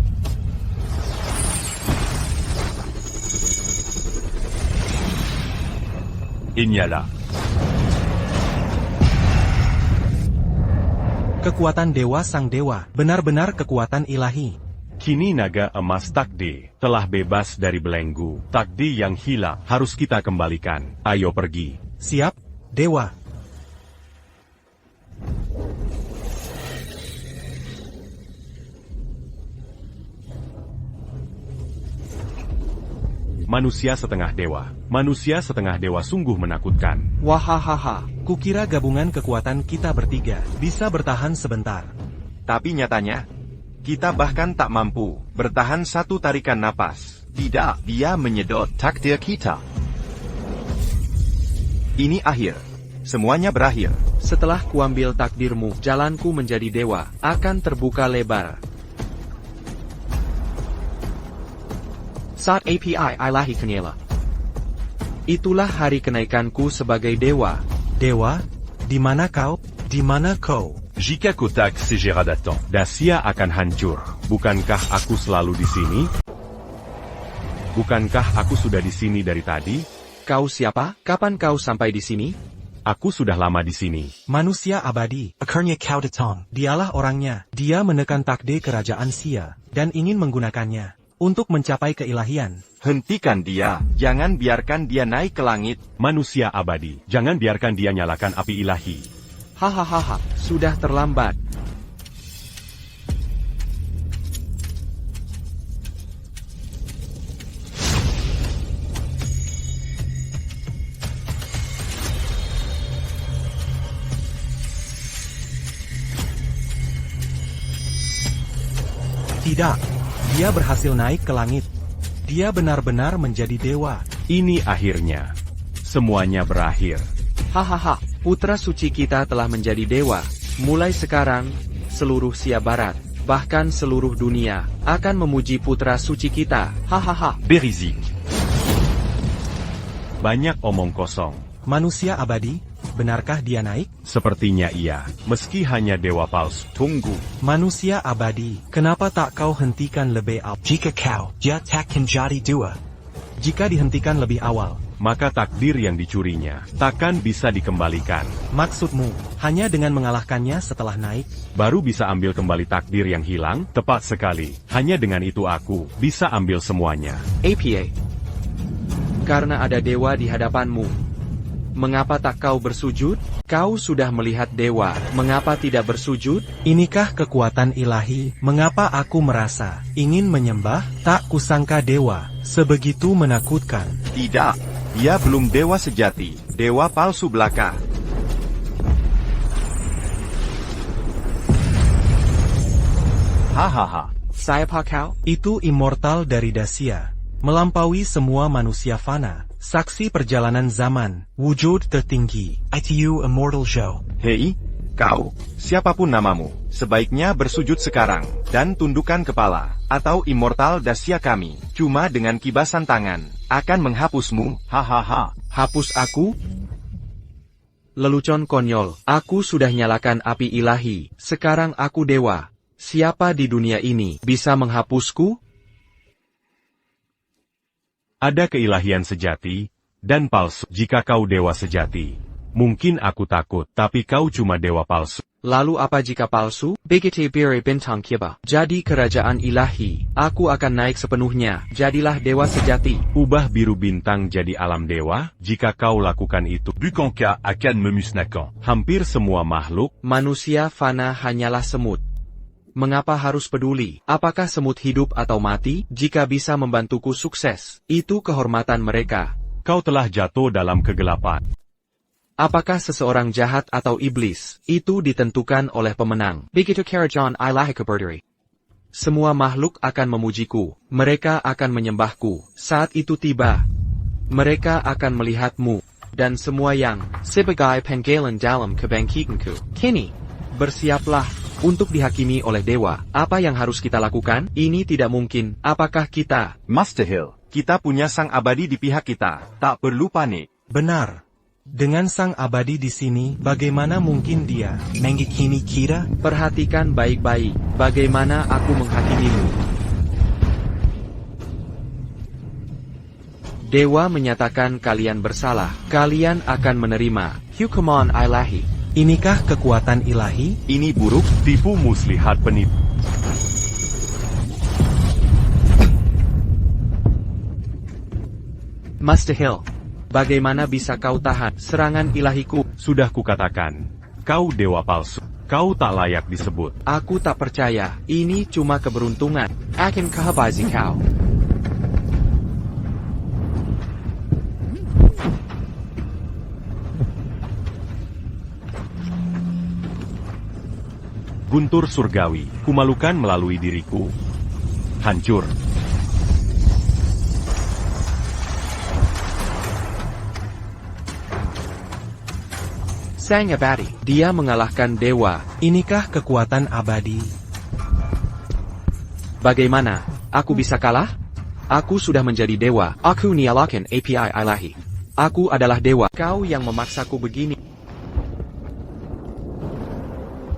Inyala. Kekuatan dewa sang dewa, benar-benar kekuatan ilahi. Kini naga emas Takdi telah bebas dari belenggu. Takdi yang hilang harus kita kembalikan. Ayo pergi. Siap, dewa. Manusia setengah dewa. Manusia setengah dewa sungguh menakutkan. Wahahaha, kukira gabungan kekuatan kita bertiga bisa bertahan sebentar. Tapi nyatanya, kita bahkan tak mampu bertahan satu tarikan napas. Tidak, dia menyedot takdir kita. Ini akhir. Semuanya berakhir. Setelah kuambil takdirmu, jalanku menjadi dewa akan terbuka lebar. Saat API ilahi kenyala. Itulah hari kenaikanku sebagai dewa. Dewa, di mana kau? Di mana kau? Jika Kotak segera datang. Dacia akan hancur. Bukankah aku selalu di sini? Bukankah aku sudah di sini dari tadi? Kau siapa? Kapan kau sampai di sini? Aku sudah lama di sini. Manusia abadi. Akhirnya kau datang. Dialah orangnya. Dia menekan takdir kerajaan Sia dan ingin menggunakannya untuk mencapai keilahian. Hentikan dia. Jangan biarkan dia naik ke langit. Manusia abadi. Jangan biarkan dia nyalakan api ilahi. Hahaha, sudah terlambat. Tidak, dia berhasil naik ke langit. Dia benar-benar menjadi dewa. Ini akhirnya. Semuanya berakhir. Hahaha, putra suci kita telah menjadi dewa. Mulai sekarang, seluruh Sia Barat, bahkan seluruh dunia, akan memuji putra suci kita. Hahaha. Berizik. Banyak omong kosong. Manusia abadi, benarkah dia naik? Sepertinya iya, meski hanya dewa palsu. Tunggu. Manusia abadi, kenapa tak kau hentikan lebih awal? Jika kau, dia takkan jadi dua. Jika dihentikan lebih awal, maka takdir yang dicurinya takkan bisa dikembalikan. maksudmu, hanya dengan mengalahkannya setelah naik? Baru bisa ambil kembali takdir yang hilang? Tepat sekali. Hanya dengan itu aku bisa ambil semuanya. APA. Karena ada dewa di hadapanmu. Mengapa tak kau bersujud? Kau sudah melihat dewa, mengapa tidak bersujud? Inikah kekuatan ilahi? Mengapa aku merasa ingin menyembah? Tak kusangka dewa sebegitu menakutkan. Tidak, dia belum dewa sejati, dewa palsu belaka. Hahaha, siapa kau? Itu immortal dari Dacia, melampaui semua manusia fana. Saksi perjalanan zaman, wujud tertinggi. ITU Immortal Show. Hei, kau, siapapun namamu, sebaiknya bersujud sekarang, dan tundukkan kepala, atau immortal Dacia kami, cuma dengan kibasan tangan, akan menghapusmu. Hahaha. Hapus aku? Lelucon konyol, aku sudah nyalakan api ilahi, sekarang aku dewa. Siapa di dunia ini bisa menghapusku? Ada keilahian sejati dan palsu. Jika kau dewa sejati, mungkin aku takut, tapi kau cuma dewa palsu. Lalu apa jika palsu? Begitu biri bintang kiba. Jadi kerajaan ilahi, aku akan naik sepenuhnya, jadilah dewa sejati. Ubah biru bintang jadi alam dewa? Jika kau lakukan itu, Bukankah akan memusnahkan hampir semua makhluk? Manusia fana hanyalah semut. Mengapa harus peduli? Apakah semut hidup atau mati? Jika bisa membantuku sukses, itu kehormatan mereka. Kau telah jatuh dalam kegelapan. Apakah seseorang jahat atau iblis? Itu ditentukan oleh pemenang. Begitu kerajaan ilahi berdiri. Semua makhluk akan memujiku. Mereka akan menyembahku. Saat itu tiba. mereka akan melihatmu, dan semua yang sebagai panggilan dalam kebangkitanku. Kini, bersiaplah untuk dihakimi oleh dewa. Apa yang harus kita lakukan? Ini tidak mungkin. Apakah kita? Master Hill, kita punya sang abadi di pihak kita. Tak perlu panik. Benar. Dengan sang abadi di sini, bagaimana mungkin dia menghakimi kita? Perhatikan baik-baik, bagaimana aku menghakimimu. Dewa menyatakan kalian bersalah. Kalian akan menerima hukuman ilahi. Inikah kekuatan ilahi? Ini buruk, tipu muslihat penipu. Master Hill, bagaimana bisa kau tahan serangan ilahiku? Sudah kukatakan, kau dewa palsu. Kau tak layak disebut. Aku tak percaya, ini cuma keberuntungan. Akan kehabisi kau. Guntur surgawi, kumalukan melalui diriku. Hancur. Sang abadi, dia mengalahkan dewa. Inikah kekuatan abadi? Bagaimana? Aku bisa kalah? Aku sudah menjadi dewa. Aku nyalakan API ilahi. Aku adalah dewa. Kau yang memaksaku begini.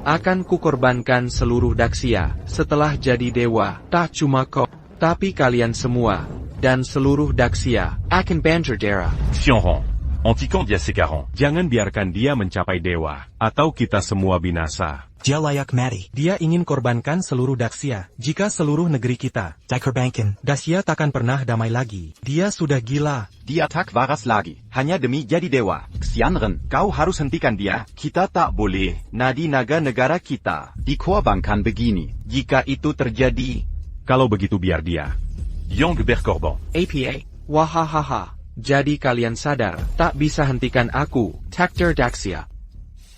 Akan kukorbankan seluruh Daxia setelah jadi dewa. Tak cuma kau, tapi kalian semua, dan seluruh Daxia akan banjir darah. Xianron, Antican Diasecaron. Jangan biarkan dia mencapai dewa, atau kita semua binasa. Dia layak mati. Dia ingin korbankan seluruh Daxia. Jika seluruh negeri kita dikorbankan, Daxia takkan pernah damai lagi. Dia sudah gila. Dia tak waras lagi, hanya demi jadi dewa. Xianren, kau harus hentikan dia. Kita tak boleh, nadi naga negara kita dikorbankan begini. Jika itu terjadi, Kalau begitu biar dia. Yang Berkorban. APA, wahahaha. Jadi kalian sadar, tak bisa hentikan aku, Takdir Daxia.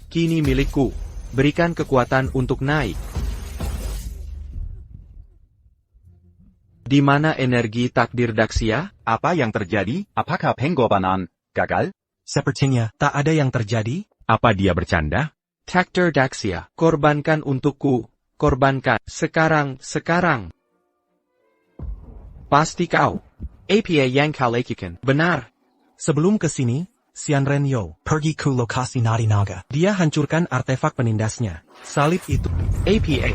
Kini milikku. Berikan kekuatan untuk naik. Di mana energi takdir Daxia? apa yang terjadi? Apakah pengorbanan gagal? Sepertinya Tak ada yang terjadi? Apa dia bercanda? Takdir Daxia, korbankan untukku. Korbankan. Sekarang. Pasti kau. APA yang kau lakukan. Benar. Sebelum ke sini, Xianren Yo, pergi ke lokasi Nadi Naga. dia hancurkan artefak penindasnya. Salib itu. APA.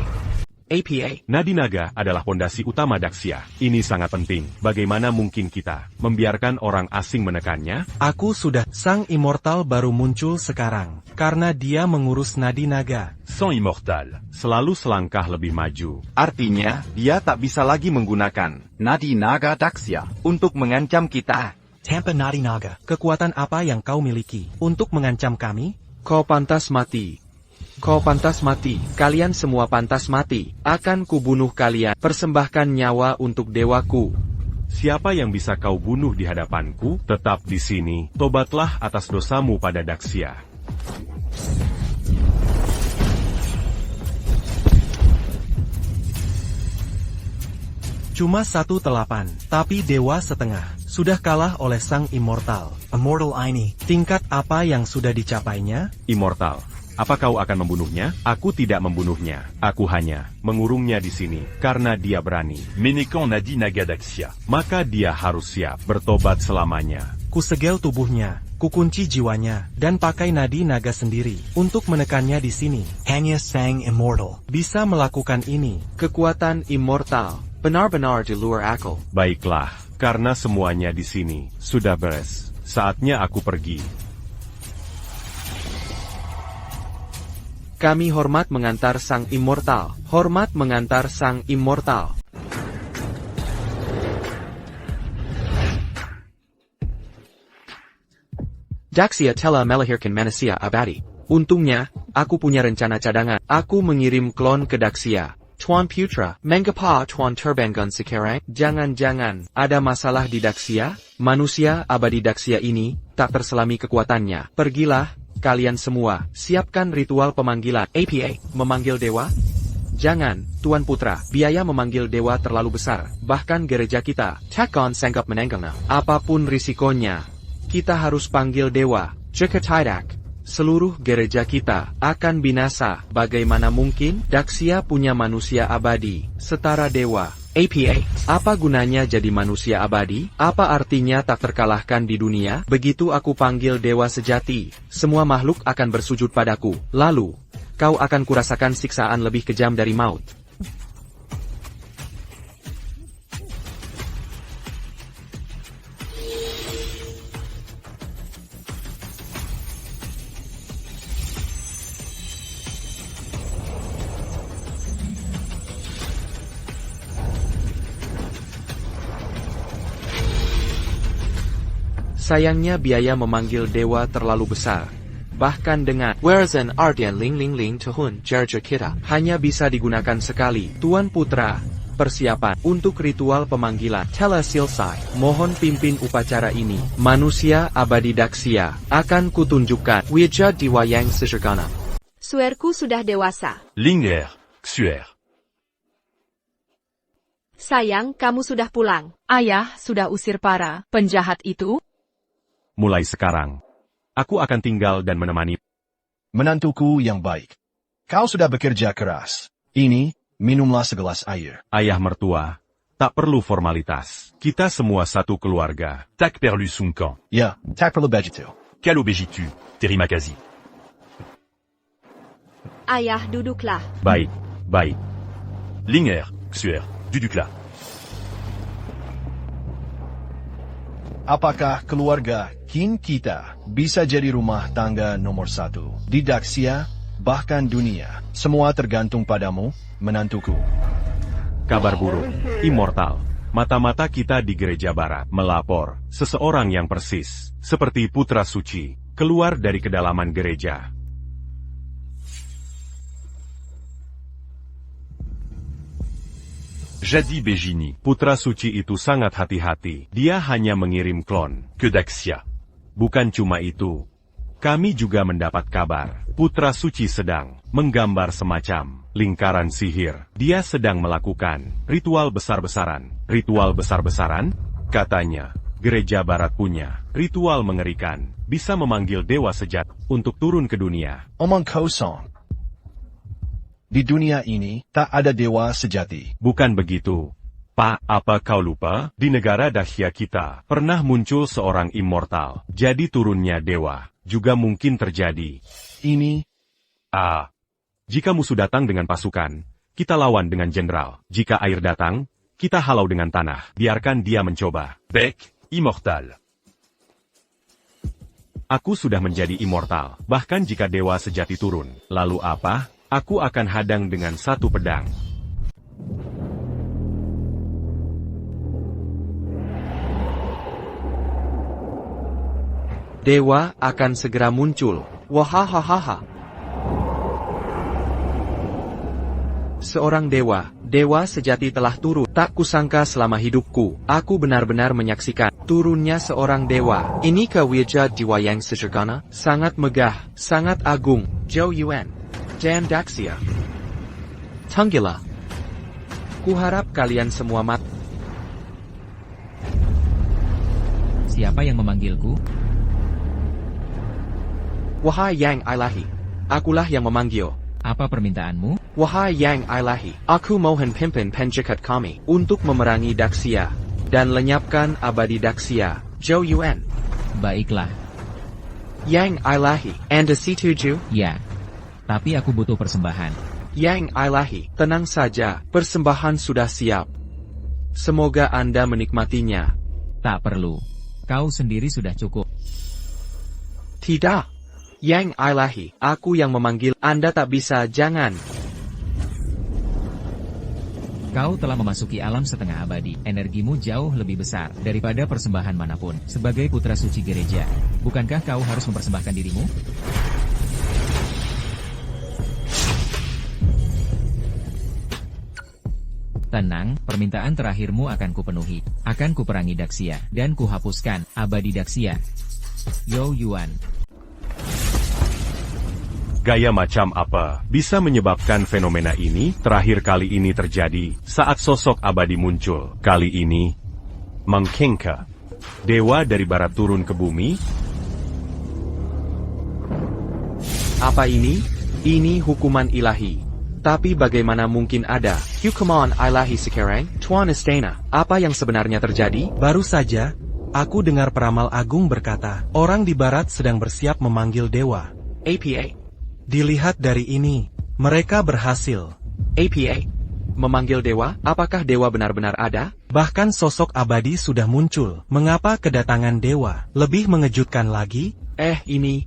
Nadi naga adalah pondasi utama Daxia. Ini sangat penting. Bagaimana mungkin kita membiarkan orang asing menekannya? Aku sudah, sang immortal baru muncul sekarang. Karena dia mengurus Nadi Naga. Sang immortal. Selalu selangkah lebih maju. Artinya, dia tak bisa lagi menggunakan Nadi Naga Daxia untuk mengancam kita. Tanpa Nadi Naga. Kekuatan apa yang kau miliki untuk mengancam kami? Kau pantas mati. Kau pantas mati. Kalian semua pantas mati. Akan kubunuh kalian. Persembahkan nyawa untuk dewaku. Siapa yang bisa kau bunuh di hadapanku? Tetap di sini. Tobatlah atas dosamu pada Daxia. Cuma 1 telapan, tapi dewa setengah. Sudah kalah oleh sang immortal. Immortal ini. Tingkat apa yang sudah dicapainya? Immortal. Apa kau akan membunuhnya? Aku tidak membunuhnya. Aku hanya mengurungnya di sini karena dia berani. Menekan Nadi Naga Daxia. Maka dia harus siap bertobat selamanya. Kusegel tubuhnya, kukunci jiwanya, dan pakai Nadi Naga sendiri untuk menekannya di sini. Hanya sang immortal bisa melakukan ini. Kekuatan immortal. Benar-benar di luar akal. Baiklah, karena semuanya di sini sudah beres. Saatnya aku pergi. Kami hormat mengantar sang immortal. Hormat mengantar sang immortal. Daxia telah melahirkan manusia abadi. Untungnya, aku punya rencana cadangan. Aku mengirim klon ke Daxia. Tuan Putra, mengapa Tuan terbangun sekarang? Jangan-jangan, ada masalah di Daxia? Manusia abadi Daxia ini, tak terselami kekuatannya. Pergilah, kalian semua, siapkan ritual pemanggilan. APA, memanggil dewa? Jangan, Tuan Putra, biaya memanggil dewa terlalu besar, bahkan gereja kita, takkan sanggup menanggungnya. Apapun risikonya, kita harus panggil dewa, jika tidak, seluruh gereja kita akan binasa. Bagaimana mungkin? Daxia punya manusia abadi, setara dewa. APA, apa gunanya jadi manusia abadi? Apa artinya tak terkalahkan di dunia? Begitu aku panggil dewa sejati, semua makhluk akan bersujud padaku. Lalu, kau akan kurasakan siksaan lebih kejam dari maut. Sayangnya biaya memanggil dewa terlalu besar. Bahkan dengan Whereas Ardian Ling Ling Ling Tuhun Jarja kita hanya bisa digunakan sekali. Tuan Putra, persiapan untuk ritual pemanggilan telah selesai. Mohon pimpin upacara ini. Manusia abadi Daxia akan kutunjukkan wujud dewa yang sesederhana. Suerku sudah dewasa. Lingner, Xuer. Sayang, kamu sudah pulang. Ayah sudah usir para penjahat itu. Mulai sekarang, aku akan tinggal dan menemani. Menantuku yang baik. Kau sudah bekerja keras. Ini, minumlah segelas air. Ayah mertua, tak perlu formalitas. Kita semua satu keluarga. Tak perlu sungkan. Ya, tak perlu begitu. Kalo begitu, terima kasih. Ayah, duduklah. Baik, baik. Lingner, Xuer, duduklah. Apakah keluarga Qin kita bisa jadi rumah tangga nomor 1 di Daxia, bahkan dunia? Semua tergantung padamu, menantuku. Kabar buruk, immortal. Mata-mata kita di gereja barat melapor, seseorang yang persis, seperti putra suci, keluar dari kedalaman gereja. Jadi Begini, Putra suci itu sangat hati-hati. Dia hanya mengirim klon ke Daxia. Bukan cuma itu. Kami juga mendapat kabar. Putra suci sedang menggambar semacam lingkaran sihir. Dia sedang melakukan ritual besar-besaran. Ritual besar-besaran? Katanya, gereja barat punya ritual mengerikan. Bisa memanggil dewa sejati untuk turun ke dunia. Omong kosong. Di dunia ini, tak ada dewa sejati. Bukan begitu. Pak, apa kau lupa? Di negara Daxia kita, pernah muncul seorang immortal. Jadi turunnya dewa, juga mungkin terjadi. Ini? Jika musuh datang dengan pasukan, kita lawan dengan jenderal. Jika air datang, kita halau dengan tanah. Biarkan dia mencoba. Bec, immortal. Aku sudah menjadi immortal. Bahkan jika dewa sejati turun. Lalu apa? Aku akan hadang dengan satu pedang. Dewa akan segera muncul. Wahahaha. Seorang dewa sejati telah turun. Tak kusangka selama hidupku, aku benar-benar menyaksikan turunnya seorang dewa. Ini wujud dewa yang sederhana, sangat megah, sangat agung. Zhou Yuan dan Daxia. Tunggulah. Kuharap kalian semua mati. Siapa yang memanggilku? Wahai Yang Ilahi, akulah yang memanggil. Apa permintaanmu? Wahai Yang Ilahi, aku mohon pimpin penjahat kami untuk memerangi Daxia dan lenyapkan abadi Daxia. Zhou Yuan. Baiklah. Yang Ilahi, Anda setuju? Ya. Tapi aku butuh persembahan. Yang Ilahi, tenang saja, persembahan sudah siap. Semoga Anda menikmatinya. Tak perlu. Kau sendiri sudah cukup. Tidak. Yang Ilahi, aku yang memanggil. Anda tak bisa, jangan. Kau telah memasuki alam setengah abadi. Energimu jauh lebih besar daripada persembahan manapun. Sebagai putra suci gereja, bukankah kau harus mempersembahkan dirimu? Tenang, permintaan terakhirmu akan kupenuhi. Akan kuperangi Daxia, dan kuhapuskan abadi Daxia. Zhou Yuan. Gaya macam apa bisa menyebabkan fenomena ini? Terakhir kali ini terjadi saat sosok abadi muncul. Kali ini, Mengkenka, dewa dari barat turun ke bumi. Apa ini? Ini hukuman ilahi. Tapi bagaimana mungkin ada hukuman ilahi sekarang? Tuan Istana, apa yang sebenarnya terjadi? Baru saja, aku dengar peramal agung berkata, orang di barat sedang bersiap memanggil dewa. APA. Dilihat dari ini, mereka berhasil. APA. Memanggil dewa? Apakah dewa benar-benar ada? Bahkan sosok abadi sudah muncul. Mengapa kedatangan dewa? Lebih mengejutkan lagi? Ini...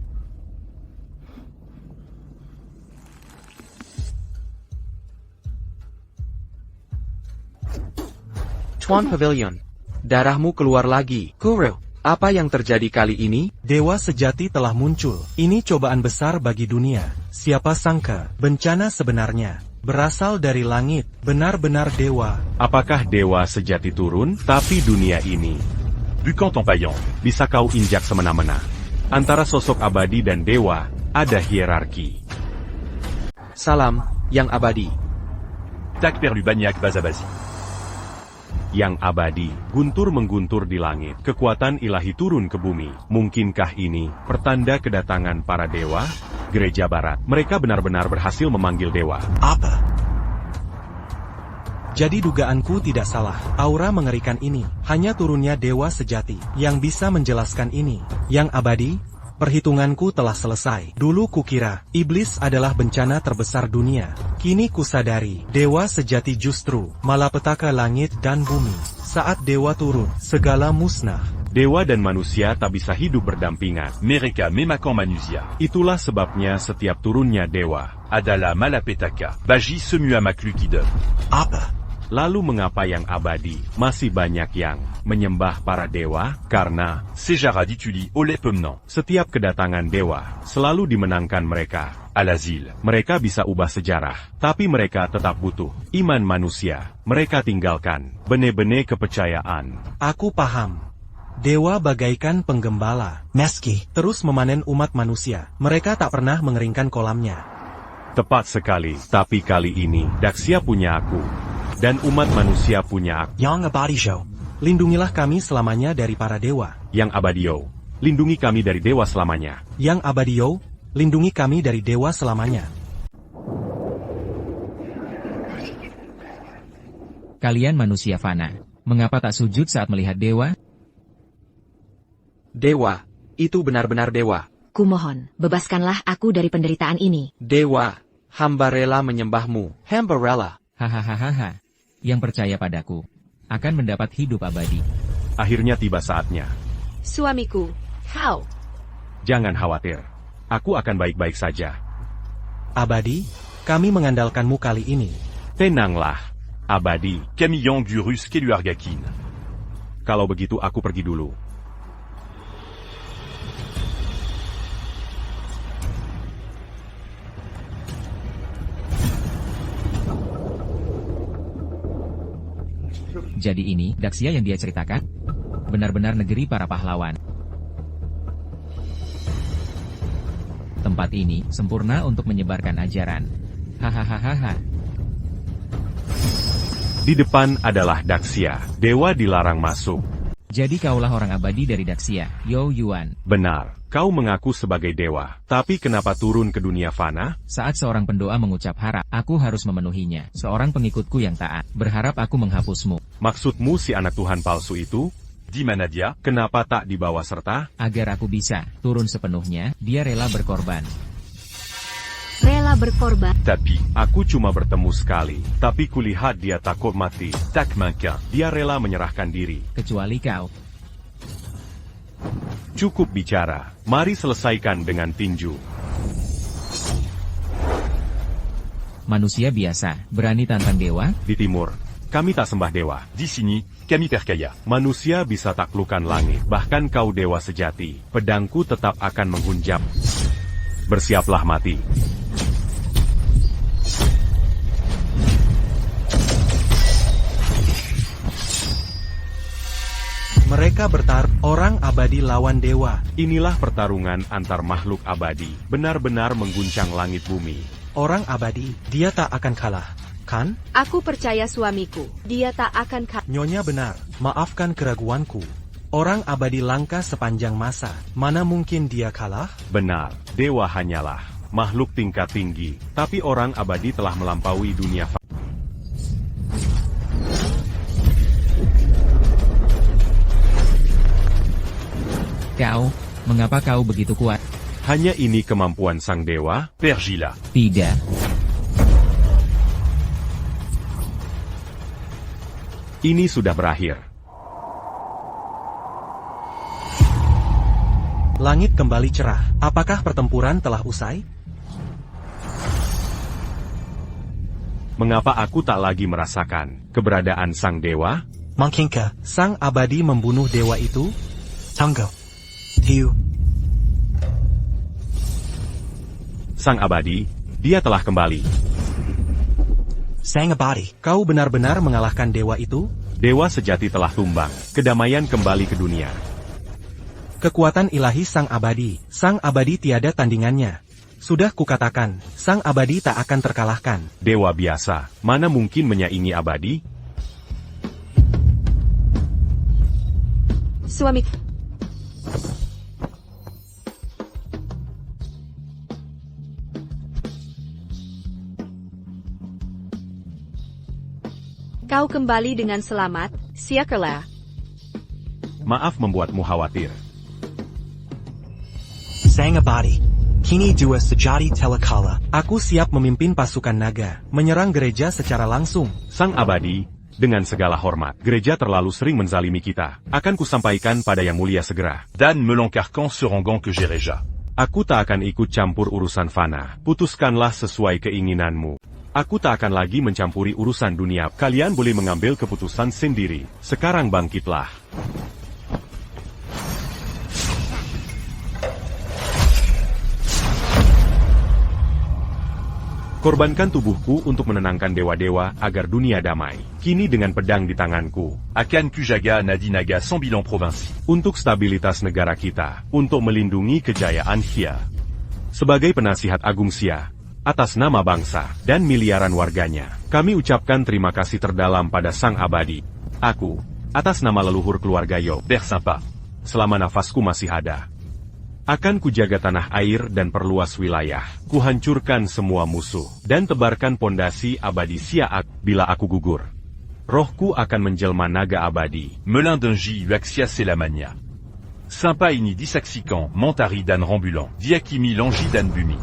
Tuan Pavilion, darahmu keluar lagi. Guru, apa yang terjadi kali ini? Dewa sejati telah muncul. Ini cobaan besar bagi dunia. Siapa sangka, bencana sebenarnya berasal dari langit, benar-benar dewa. Apakah dewa sejati turun? Tapi dunia ini, Bukan Payan, bisa kau injak semena-mena. Antara sosok abadi dan dewa, ada hierarki. Salam, yang abadi. Tak perlu banyak basa-basi. Yang abadi, guntur mengguntur di langit, kekuatan ilahi turun ke bumi. Mungkinkah ini pertanda kedatangan para dewa? Gereja Barat, mereka benar-benar berhasil memanggil dewa. Apa? Jadi dugaanku tidak salah. Aura mengerikan ini, hanya turunnya dewa sejati yang bisa menjelaskan ini. Yang abadi, perhitunganku telah selesai. Dulu kukira, iblis adalah bencana terbesar dunia. Kini kusadari, dewa sejati justru malapetaka langit dan bumi. Saat dewa turun, segala musnah. Dewa dan manusia tak bisa hidup berdampingan. Mereka memakan manusia. Itulah sebabnya setiap turunnya dewa adalah malapetaka. Bagi semua makhluk hidup. Apa? Lalu mengapa yang abadi masih banyak yang menyembah para dewa? Karena Sejarah dituli oleh pemenang. setiap kedatangan dewa selalu dimenangkan mereka. Al-Azil. Mereka bisa ubah sejarah, tapi mereka tetap butuh iman manusia. Mereka tinggalkan benih-benih kepercayaan. Aku paham. Dewa bagaikan penggembala. Meski Terus memanen umat manusia. Mereka tak pernah mengeringkan kolamnya. Tepat sekali, tapi kali ini Daxia punya aku. Dan umat manusia punya aku. Yang Abadijo, Lindungilah kami selamanya dari para dewa. Yang Abadio, lindungi kami dari dewa selamanya. Yang Abadio, lindungi kami dari dewa selamanya. Kalian manusia fana, mengapa tak sujud saat melihat dewa? Dewa, itu benar-benar dewa. Kumohon, bebaskanlah aku dari penderitaan ini. Dewa, hamba rela menyembahmu. Hamba rela. Hahaha. Yang percaya padaku akan mendapat hidup abadi. Akhirnya tiba saatnya. Suamiku, kau. Jangan khawatir. Aku akan baik-baik saja. Abadi, kami mengandalkanmu kali ini. Tenanglah, Abadi. Camillon Gurus Keluargakin. Kalau begitu aku pergi dulu. Jadi ini, Daxia yang dia ceritakan? Benar-benar negeri para pahlawan. Tempat ini, sempurna untuk menyebarkan ajaran. Hahaha. Di depan adalah Daxia. Dewa dilarang masuk. Jadi kaulah orang abadi dari Daxia, Yo Yuan. Benar, kau mengaku sebagai dewa. Tapi kenapa turun ke dunia fana? Saat seorang pendoa mengucap harap, aku harus memenuhinya. Seorang pengikutku yang taat, berharap aku menghapusmu. Maksudmu si anak Tuhan palsu itu? Di mana dia? Kenapa tak dibawa serta? Agar aku bisa turun sepenuhnya, dia rela berkorban. Rela berkorban. Tapi, Aku cuma bertemu sekali, tapi kulihat dia takut mati. tak manquin. Dia rela menyerahkan diri. Kecuali kau. Cukup bicara, mari selesaikan dengan tinju. Manusia biasa, berani tantang dewa? Di timur, kami tak sembah dewa. Di sini, kami percaya. Manusia bisa taklukkan langit, bahkan kau dewa sejati. Pedangku tetap akan menghunjam. Bersiaplah mati. Mereka bertarung, orang abadi lawan dewa. Inilah pertarungan antar makhluk abadi, benar-benar mengguncang langit bumi. Orang abadi, dia tak akan kalah, kan? Aku percaya suamiku. Dia tak akan kalah. Nyonya benar, maafkan keraguanku. Orang abadi langka sepanjang masa, mana mungkin dia kalah? Benar, dewa hanyalah makhluk tingkat tinggi, tapi orang abadi telah melampaui dunia. Kau, mengapa kau begitu kuat? Hanya ini kemampuan sang dewa? Pergila. Tidak. Ini sudah berakhir. Langit kembali cerah. Apakah pertempuran telah usai? Mengapa aku tak lagi merasakan keberadaan sang dewa? Mungkinkah sang abadi membunuh dewa itu? Tunggu. Tiu. Sang abadi, dia telah kembali. Sang abadi. Kau benar-benar mengalahkan dewa itu? Dewa sejati telah tumbang. Kedamaian kembali ke dunia. Kekuatan ilahi sang abadi tiada tandingannya. Sudah kukatakan, sang abadi tak akan terkalahkan. Dewa biasa, mana mungkin menyaingi abadi? Suami. Kau kembali dengan selamat, Siakerla. Maaf membuatmu khawatir. Sang abadi. Kini dua sejati telakala. Aku siap memimpin pasukan naga, menyerang gereja secara langsung. Sang abadi, dengan segala hormat, gereja terlalu sering menzalimi kita. Akan kusampaikan pada Yang Mulia segera. Dan Meloncarcan Serangan ke Gereja. Aku tak akan ikut campur urusan fana. Putuskanlah sesuai keinginanmu. Aku tak akan lagi mencampuri urusan dunia. Kalian boleh mengambil keputusan sendiri. Sekarang bangkitlah. Korbankan tubuhku untuk menenangkan dewa-dewa agar dunia damai. Kini dengan pedang di tanganku. Akan Kujaga Nadinaga Sembilan Provinsi. Untuk stabilitas negara kita. Untuk melindungi kejayaan Xia. Sebagai penasihat agung Xia. Atas nama bangsa dan miliaran warganya. Kami ucapkan terima kasih terdalam pada Sang Abadi. Aku, atas nama leluhur keluarga Yo. Bersampa. Selama nafasku masih ada. Akan kujaga tanah air dan perluas wilayah. Kuhancurkan semua musuh. Dan tebarkan pondasi abadi Siaak bila aku gugur. Rohku akan menjelma naga abadi. Melin Denji Uaxia Selamania. Sympa ini Disaxican, Mentari dan Rambulan. Diakimi Langi dan Bumi.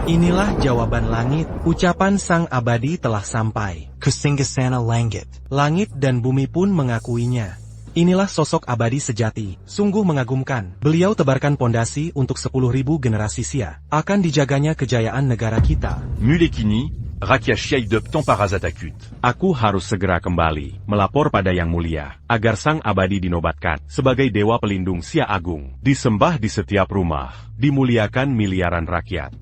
Inilah jawaban langit. Ucapan sang abadi telah sampai. Kusinggasana Langit. Langit dan bumi pun mengakuinya. Inilah sosok abadi sejati, sungguh mengagumkan. Beliau tebarkan pondasi untuk 10.000 generasi Xia. Akan dijaganya kejayaan negara kita. Mulekini, Rakia Shiaidop Temparazatakut. Aku harus segera kembali, melapor pada Yang Mulia, agar sang abadi dinobatkan sebagai dewa pelindung Xia Agung, disembah di setiap rumah, dimuliakan miliaran rakyat.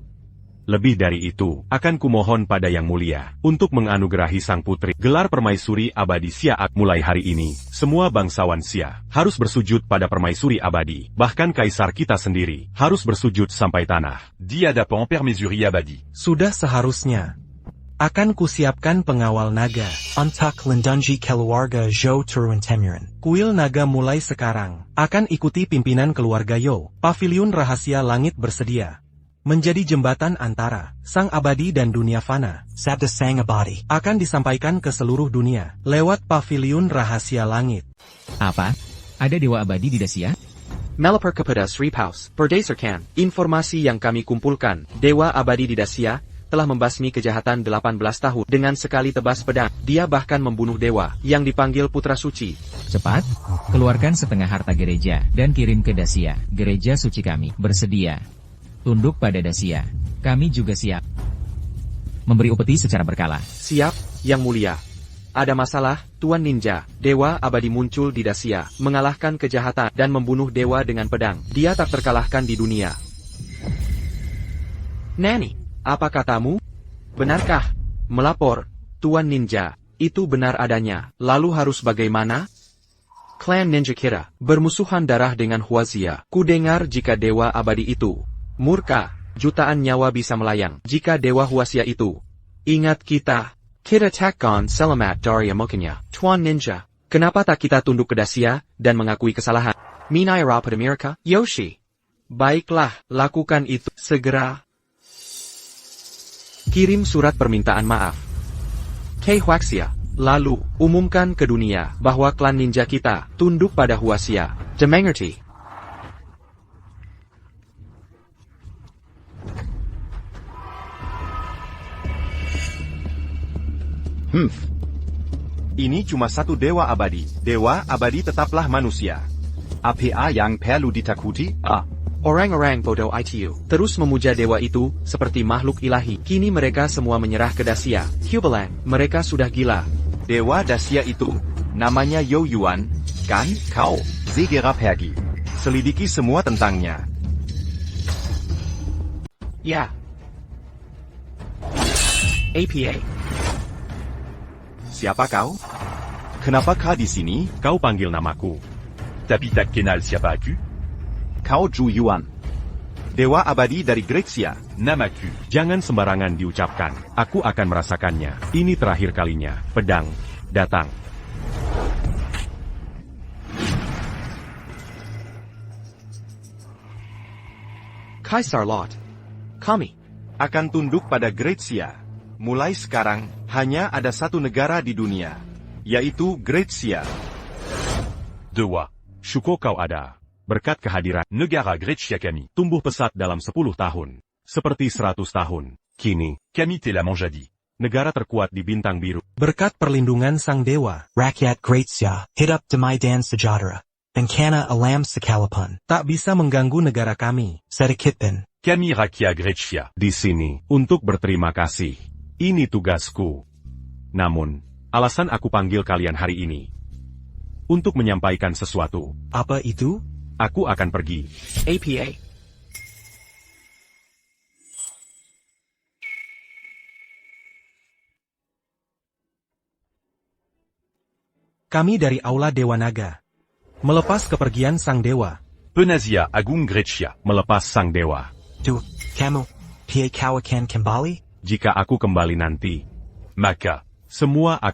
Lebih dari itu, akan kumohon pada Yang Mulia, untuk menganugerahi sang putri, gelar permaisuri abadi Siaak. Mulai hari ini, semua bangsawan Xia, harus bersujud pada permaisuri abadi, bahkan kaisar kita sendiri, harus bersujud sampai tanah. Di hadapan permaisuri abadi. Sudah seharusnya. Akan kusiapkan pengawal naga. Untuk lindungi keluarga Zhou turun temuran. Kuil naga mulai sekarang, akan ikuti pimpinan keluarga Yo. Paviliun rahasia langit bersedia. Menjadi jembatan antara sang abadi dan dunia fana. Sabda sang abadi akan disampaikan ke seluruh dunia lewat paviliun rahasia langit. Apa? Ada dewa abadi di Dacia? Melapor kepada Sri Paus, berdasarkan informasi yang kami kumpulkan, dewa abadi di Dacia telah membasmi kejahatan 18 tahun dengan sekali tebas pedang. Dia bahkan membunuh dewa yang dipanggil Putra Suci. Cepat, keluarkan setengah harta gereja dan kirim ke Dacia. Gereja suci kami bersedia tunduk pada Dacia. Kami juga siap memberi upeti secara berkala. Siap, Yang Mulia. Ada masalah, Tuan Ninja. Dewa abadi muncul di Dacia, mengalahkan kejahatan dan membunuh dewa dengan pedang. Dia tak terkalahkan di dunia. Nani, apa katamu? Benarkah? Melapor, Tuan Ninja. Itu benar adanya. Lalu harus bagaimana? Klan ninja kita bermusuhan darah dengan Huaxia. Ku dengar jika dewa abadi itu murka, jutaan nyawa bisa melayang. Jika dewa Huaxia itu ingat kita takkan selamat dari amukannya. Tuan Ninja, kenapa tak kita tunduk ke Dacia dan mengakui kesalahan? Minaira pada mereka, Yoshi. Baiklah, lakukan itu segera. Kirim surat permintaan maaf ke Huaxia. Lalu, umumkan ke dunia bahwa klan ninja kita tunduk pada Huaxia. Dimengerti? Ini cuma satu dewa abadi. Dewa abadi tetaplah manusia. APA yang perlu ditakuti? Orang-orang bodoh itu terus memuja dewa itu seperti makhluk ilahi. Kini mereka semua menyerah ke Dacia. Hubelan, mereka sudah gila. Dewa Dacia itu namanya You Yuan, kan? Kau, segera pergi. Selidiki semua tentangnya. Ya. APA. Siapa kau? Kenapa kau di sini? Kau panggil namaku. Tapi tak kenal siapa aku? Kau Zhu Yuan. Dewa abadi dari Grecia. Namaku. Jangan sembarangan diucapkan. Aku akan merasakannya. Ini terakhir kalinya. Pedang, datang. Kaisar Lot. Kami akan tunduk pada Grecia. Mulai sekarang, hanya ada satu negara di dunia, yaitu Grecia. Dewa. Syukur kau ada. Berkat kehadiran Negara Grecia kami. tumbuh pesat dalam 10 tahun. Seperti 100 tahun. Kini, Kami telah menjadi negara terkuat di bintang biru. Berkat perlindungan sang dewa, Rakyat Grecia, hidap damai dan sejahtera. Bencana alam sekalipun. tak bisa mengganggu negara kami. Sedikit pun. Kami rakyat Grecia. Di sini, untuk berterima kasih. Ini tugasku. Namun, alasan aku panggil kalian hari ini untuk menyampaikan sesuatu. Apa itu? Aku akan pergi. APA. Kami dari Aula Dewa Naga. Melepas kepergian sang dewa. Penazia Agung Grecia. Melepas sang dewa. Kamu, kau akan kembali? Jika aku kembali nanti, Maka. semua